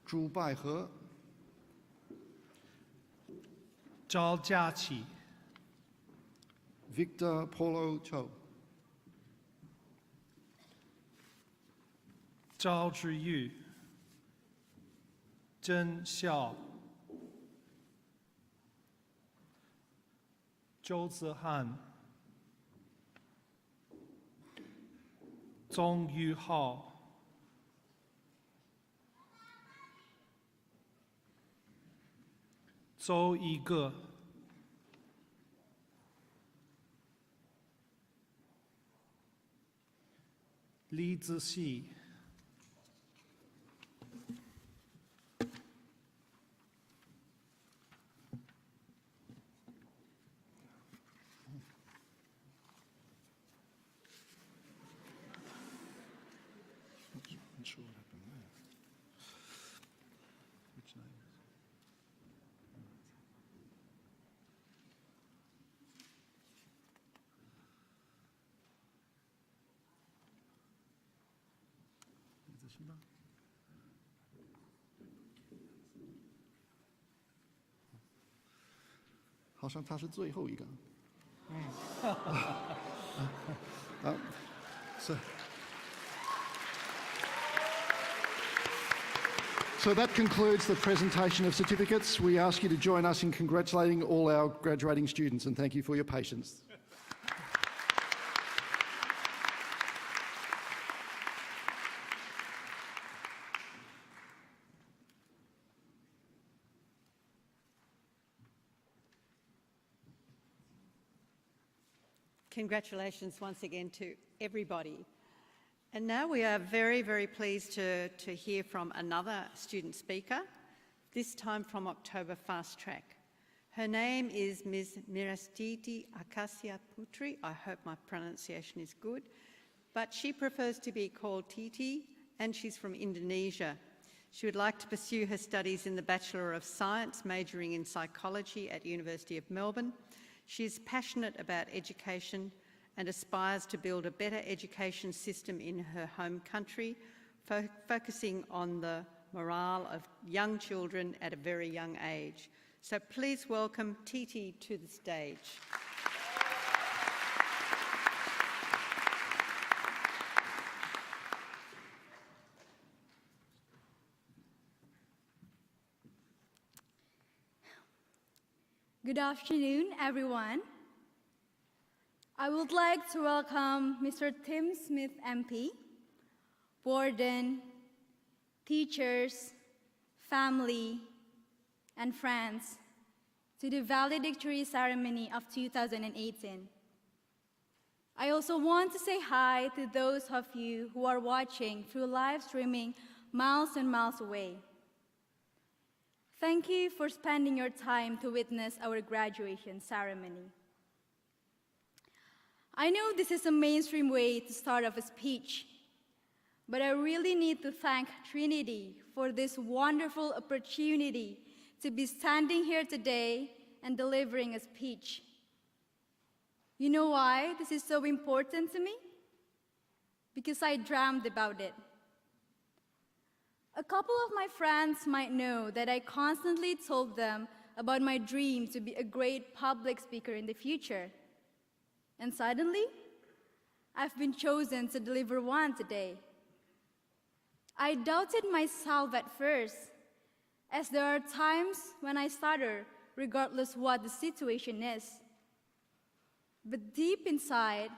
Zhu Baihe, Zhao Jiaqi, Victor Polo Chou, Zhao Zhiyu, Zheng Xiao, Zhou Zihan, Zhong Yuhao, Zhou Yige, Li Zixi, Not sure what happened there. Which names? Is this one? 好像他是最后一个。So that concludes the presentation of certificates. We ask you to join us in congratulating all our graduating students, and thank you for your patience. Congratulations once again to everybody. And now we are very, very pleased to hear from another student speaker, this time from October Fast Track. Her name is Ms. Mirastiti Akasia Putri. I hope my pronunciation is good, but she prefers to be called Titi, and she's from Indonesia. She would like to pursue her studies in the Bachelor of Science, majoring in psychology at University of Melbourne. She is passionate about education and aspires to build a better education system in her home country, focusing on the morale of young children at a very young age. So please welcome Titi to the stage. Good afternoon, everyone. I would like to welcome Mr. Tim Smith MP, warden, teachers, family, and friends to the valedictory ceremony of 2018. I also want to say hi to those of you who are watching through live streaming miles and miles away. Thank you for spending your time to witness our graduation ceremony. I know this is a mainstream way to start off a speech, but I really need to thank Trinity for this wonderful opportunity to be standing here today and delivering a speech. You know why this is so important to me? Because I dreamed about it. A couple of my friends might know that I constantly told them about my dream to be a great public speaker in the future. And suddenly, I've been chosen to deliver one today. I doubted myself at first, as there are times when I stutter regardless what the situation is. But deep inside,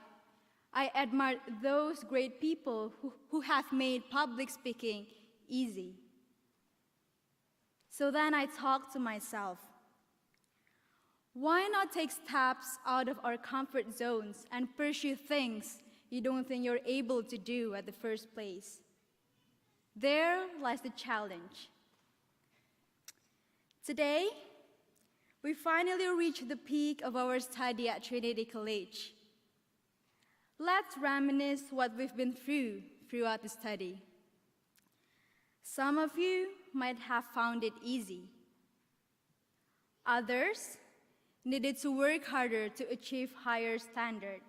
I admire those great people who have made public speaking easy. So then I thought to myself, why not take steps out of our comfort zones and pursue things you don't think you're able to do at the first place? There lies the challenge. Today, we finally reached the peak of our study at Trinity College. Let's reminisce what we've been through throughout the study. Some of you might have found it easy. Others needed to work harder to achieve higher standard.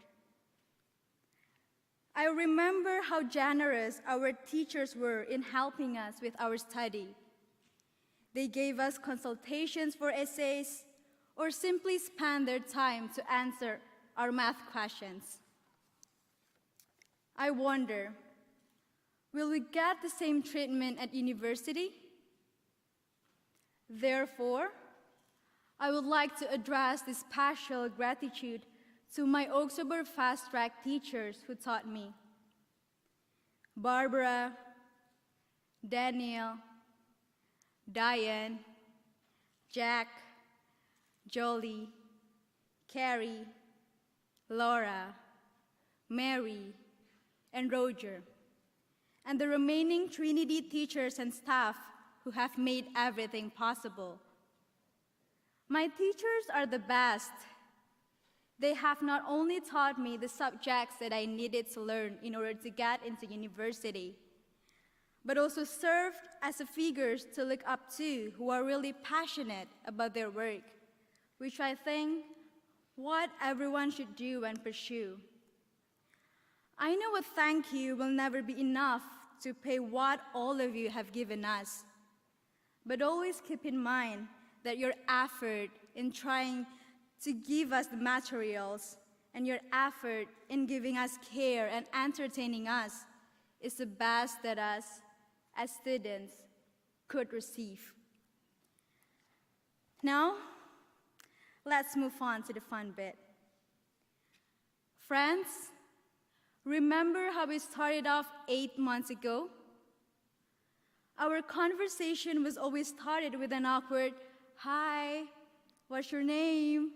I remember how generous our teachers were in helping us with our study. They gave us consultations for essays or simply spent their time to answer our math questions. I wonder, will we get the same treatment at university? Therefore, I would like to address this special gratitude to my October Fast Track teachers who taught me. Barbara, Daniel, Diane, Jack, Jolie, Carrie, Laura, Mary, and Roger, and the remaining Trinity teachers and staff who have made everything possible. My teachers are the best. They have not only taught me the subjects that I needed to learn in order to get into university, but also served as figures to look up to who are really passionate about their work, which I think what everyone should do and pursue. I know a thank you will never be enough to pay what all of you have given us, but always keep in mind that your effort in trying to give us the materials and your effort in giving us care and entertaining us is the best that us, as students, could receive. Now, let's move on to the fun bit. Friends, remember how we started off 8 months ago? Our conversation was always started with an awkward, "Hi, what's your name?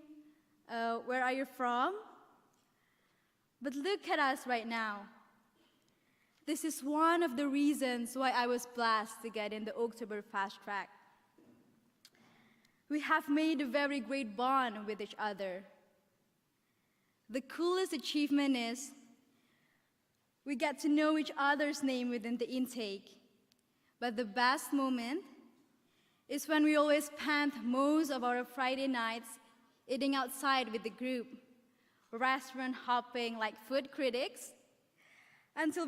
Where are you from?" But look at us right now. This is one of the reasons why I was blessed to get in the October Fast Track. We have made a very great bond with each other. The coolest achievement is we get to know each other's name within the intake. But the best moment is when we always spend most of our Friday nights eating outside with the group, restaurant hopping like food critics, until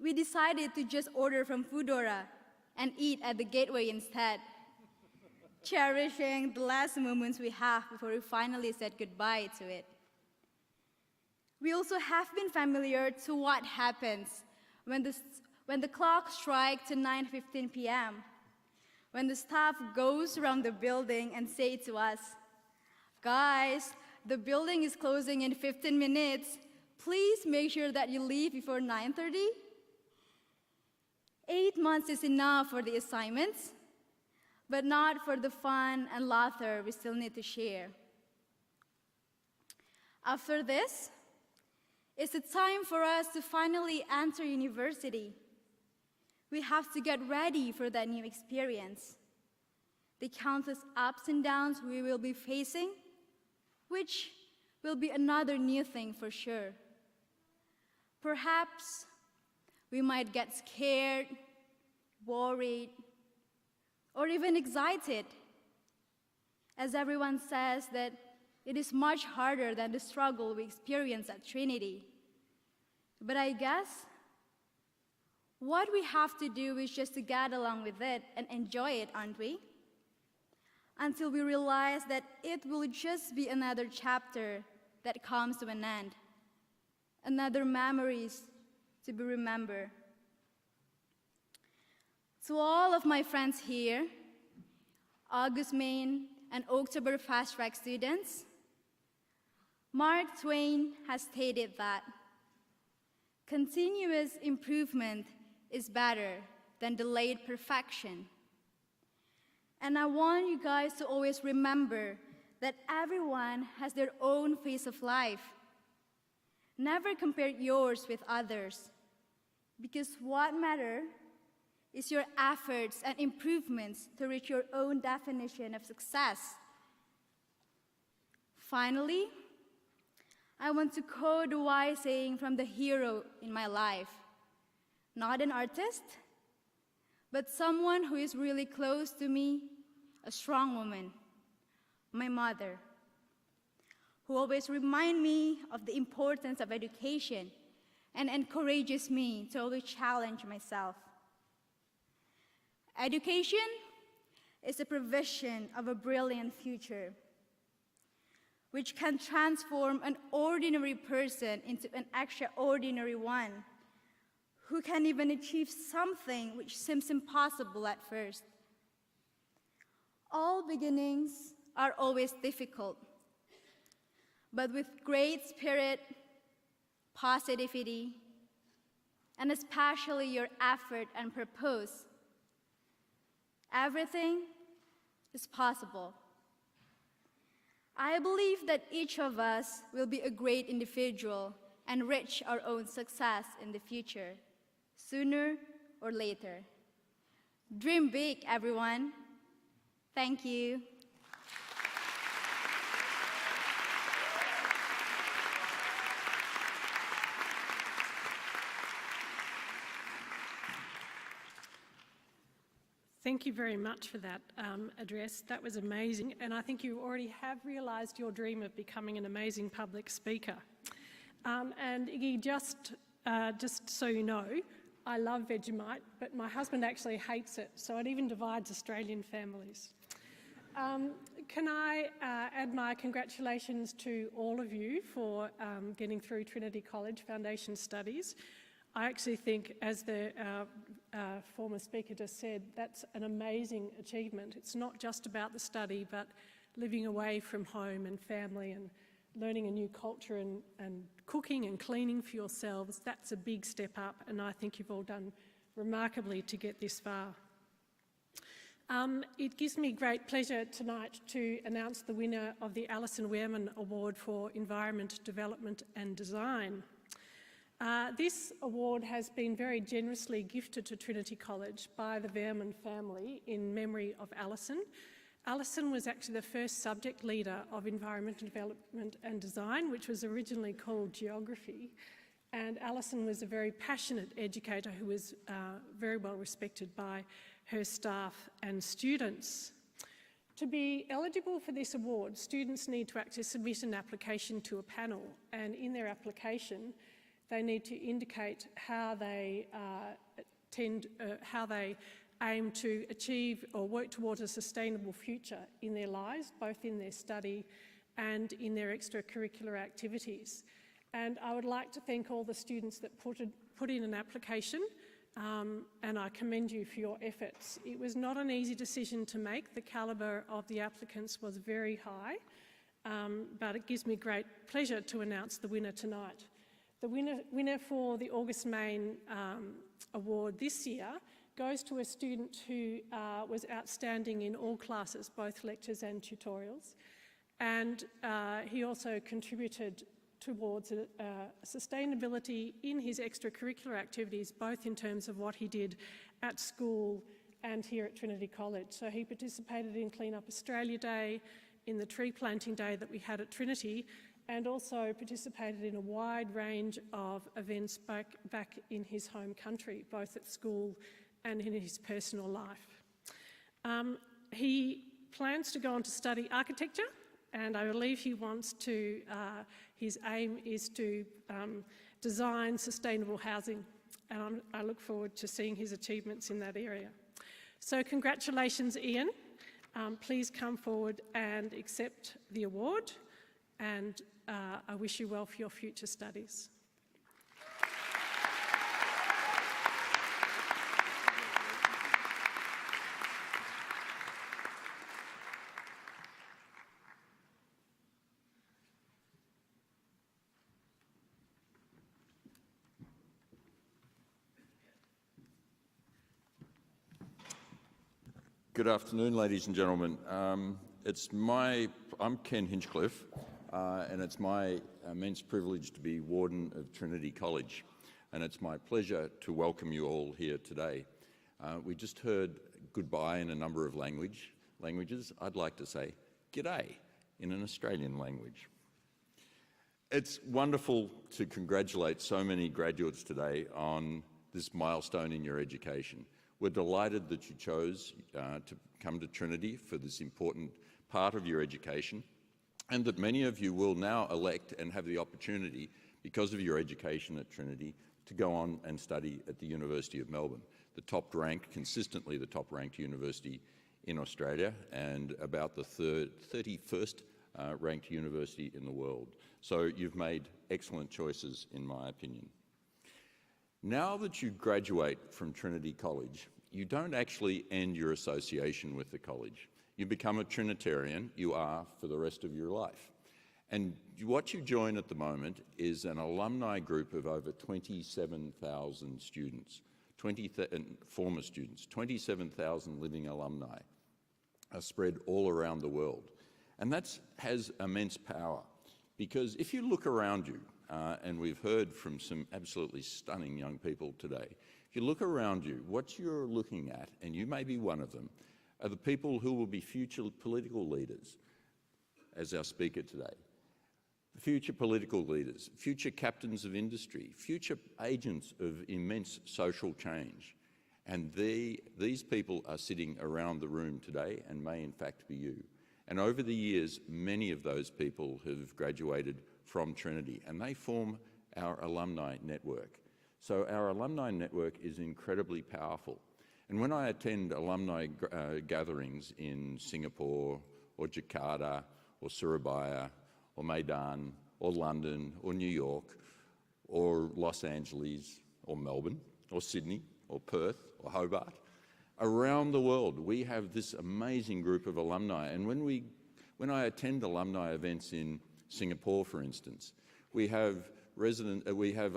we decided to just order from Foodora and eat at the Gateway instead, cherishing the last moments we have before we finally said goodbye to it. We also have been familiar to what happens when the clock strikes to 9:15 p.m., when the staff goes around the building and say to us, "Guys, the building is closing in 15 minutes. Please make sure that you leave before 9:30. 8 months is enough for the assignments, but not for the fun and laughter we still need to share. After this, it's the time for us to finally enter university. We have to get ready for that new experience, the countless ups and downs we will be facing, which will be another new thing for sure. Perhaps we might get scared, worried, or even excited, as everyone says that it is much harder than the struggle we experience at Trinity. But I guess what we have to do is just to get along with it and enjoy it, aren't we? Until we realize that it will just be another chapter that comes to an end, another memories to be remembered. To all of my friends here, August Main and October Fast Track students, Mark Twain has stated that continuous improvement is better than delayed perfection. And I want you guys to always remember that everyone has their own phase of life. Never compare yours with others, because what matters is your efforts and improvements to reach your own definition of success. Finally, I want to quote a wise saying from the hero in my life. Not an artist, but someone who is really close to me, a strong woman, my mother, who always reminds me of the importance of education and encourages me to always challenge myself. Education is a provision of a brilliant future, which can transform an ordinary person into an extraordinary one, who can even achieve something which seems impossible at first. All beginnings are always difficult, but with great spirit, positivity, and especially your effort and purpose, everything is possible. I believe that each of us will be a great individual and reach our own success in the future, sooner or later. Dream big, everyone. Thank you. Thank you very much for that address. That was amazing, and I think you already have realised your dream of becoming an amazing public speaker. And Iggy, just so you know, I love Vegemite, but my husband actually hates it, so it even divides Australian families. Can I add my congratulations to all of you for getting through Trinity College Foundation Studies. I actually think, as the former speaker just said, that's an amazing achievement. It's not just about the study, but living away from home and family and learning a new culture and cooking and cleaning for yourselves. That's a big step up, and I think you've all done remarkably to get this far. It gives me great pleasure tonight to announce the winner of the Alison Wehrman Award for Environment, Development and Design. This award has been very generously gifted to Trinity College by the Wehrman family in memory of Alison. Alison was actually the first subject leader of Environmental Development and Design, which was originally called Geography. And Alison was a very passionate educator who was very well respected by her staff and students. To be eligible for this award, students need to actually submit an application to a panel, and in their application, they need to indicate how they aim to achieve or work towards a sustainable future in their lives, both in their study and in their extracurricular activities. And I would like to thank all the students that put in an application, and I commend you for your efforts. It was not an easy decision to make. The calibre of the applicants was very high, but it gives me great pleasure to announce the winner tonight. The winner for the August Main Award this year goes to a student who was outstanding in all classes, both lectures and tutorials, and he also contributed towards sustainability in his extracurricular activities, both in terms of what he did at school and here at Trinity College. So he participated in Clean Up Australia Day, in the tree planting day that we had at Trinity, and also participated in a wide range of events back in his home country, both at school and in his personal life. He plans to go on to study architecture and I believe he wants to, his aim is to design sustainable housing, and I look forward to seeing his achievements in that area. So congratulations, Ian. Please come forward and accept the award, and I wish you well for your future studies. Good afternoon, ladies and gentlemen. I'm Ken Hinchcliffe, and it's my immense privilege to be Warden of Trinity College, and it's my pleasure to welcome you all here today. We just heard goodbye in a number of languages. I'd like to say g'day in an Australian language. It's wonderful to congratulate so many graduates today on this milestone in your education. We're delighted that you chose to come to Trinity for this important part of your education, and that many of you will now elect and have the opportunity, because of your education at Trinity, to go on and study at the University of Melbourne, consistently the top-ranked university in Australia, and about the 31st ranked university in the world. So you've made excellent choices, in my opinion. Now that you graduate from Trinity College, you don't actually end your association with the college. You become a Trinitarian, you are for the rest of your life. And what you join at the moment is an alumni group of over 27,000 students, former students, 27,000 living alumni are spread all around the world. And that has immense power, because if you look around you, and we've heard from some absolutely stunning young people today. If you look around you, what you're looking at, and you may be one of them, are the people who will be future political leaders, as our speaker today. Future political leaders, future captains of industry, future agents of immense social change. And these people are sitting around the room today and may in fact be you. And over the years, many of those people have graduated from Trinity, and they form our alumni network. So our alumni network is incredibly powerful. And when I attend alumni gatherings in Singapore or Jakarta or Surabaya or Medan or London or New York or Los Angeles or Melbourne or Sydney or Perth or Hobart, around the world we have this amazing group of alumni. And when I attend alumni events in Singapore, for instance, we have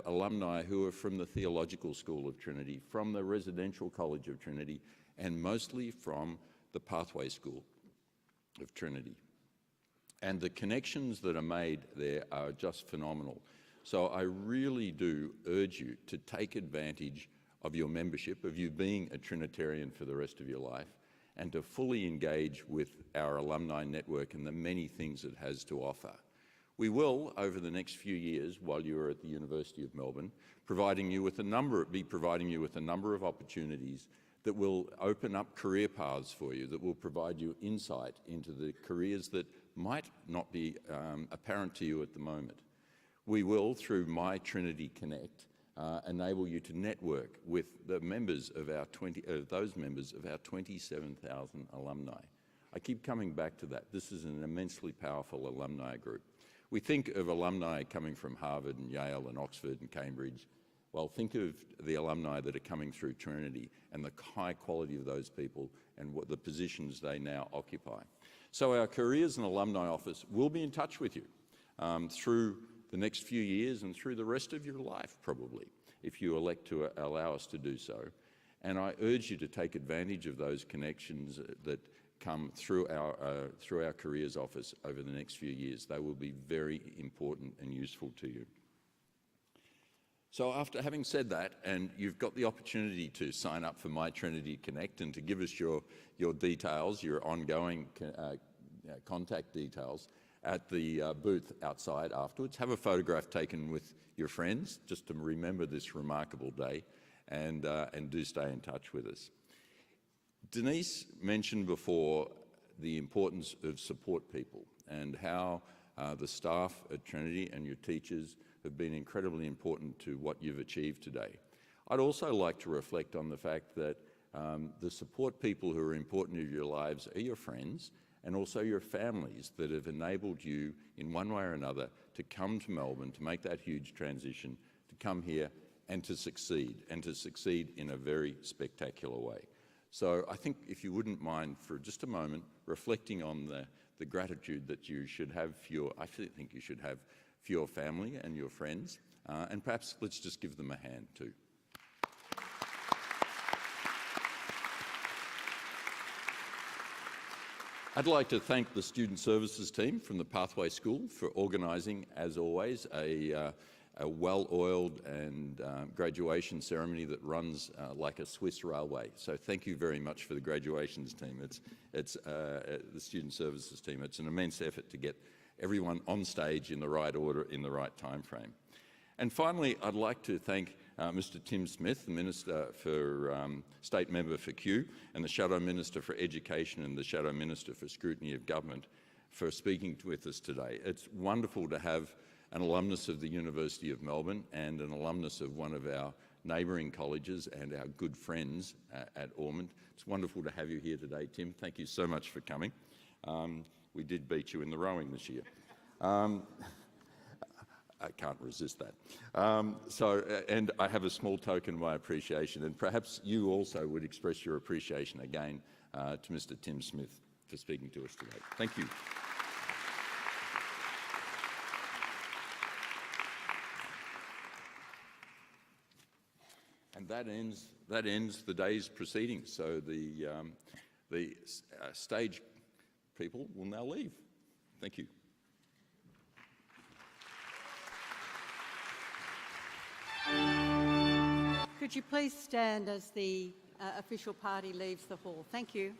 alumni who are from the Theological School of Trinity, from the Residential College of Trinity, and mostly from the Pathway School of Trinity. And the connections that are made there are just phenomenal. So I really do urge you to take advantage of your membership, of you being a Trinitarian for the rest of your life, and to fully engage with our alumni network and the many things it has to offer. We will, over the next few years, while you are at the University of Melbourne, be providing you with a number of opportunities that will open up career paths for you, that will provide you insight into the careers that might not be apparent to you at the moment. We will, through My Trinity Connect, enable you to network with the members of those members of our 27,000 alumni. I keep coming back to that. This is an immensely powerful alumni group. We think of alumni coming from Harvard and Yale and Oxford and Cambridge. Well, think of the alumni that are coming through Trinity and the high quality of those people and what the positions they now occupy. So our Careers and Alumni Office will be in touch with you through the next few years and through the rest of your life, probably, if you elect to allow us to do so. And I urge you to take advantage of those connections that come through our Careers Office over the next few years. They will be very important and useful to you. So after having said that, and you've got the opportunity to sign up for My Trinity Connect and to give us your details, your ongoing contact details at the booth outside afterwards. Have a photograph taken with your friends just to remember this remarkable day, and do stay in touch with us. Denise mentioned before the importance of support people and how the staff at Trinity and your teachers have been incredibly important to what you've achieved today. I'd also like to reflect on the fact that the support people who are important in your lives are your friends and also your families that have enabled you in one way or another to come to Melbourne, to make that huge transition, to come here and to succeed in a very spectacular way. So I think if you wouldn't mind for just a moment reflecting on the gratitude that you should have for your, I think you should have for your family and your friends, and perhaps let's just give them a hand too. I'd like to thank the Student Services team from the Pathway School for organising, as always, a well-oiled and graduation ceremony that runs like a Swiss railway. So thank you very much for the graduations team. It's the Student Services team. It's an immense effort to get everyone on stage in the right order, in the right time frame. And finally, I'd like to thank Mr. Tim Smith, the Minister for State Member for Kew, and the Shadow Minister for Education and the Shadow Minister for Scrutiny of Government for speaking with us today. It's wonderful to have an alumnus of the University of Melbourne and an alumnus of one of our neighbouring colleges and our good friends at Ormond. It's wonderful to have you here today, Tim. Thank you so much for coming. We did beat you in the rowing this year. I can't resist that. And I have a small token of my appreciation, and perhaps you also would express your appreciation again to Mr. Tim Smith for speaking to us today. Thank you. And that ends the day's proceedings. So the stage people will now leave. Thank you. Could you please stand as the official party leaves the hall? Thank you.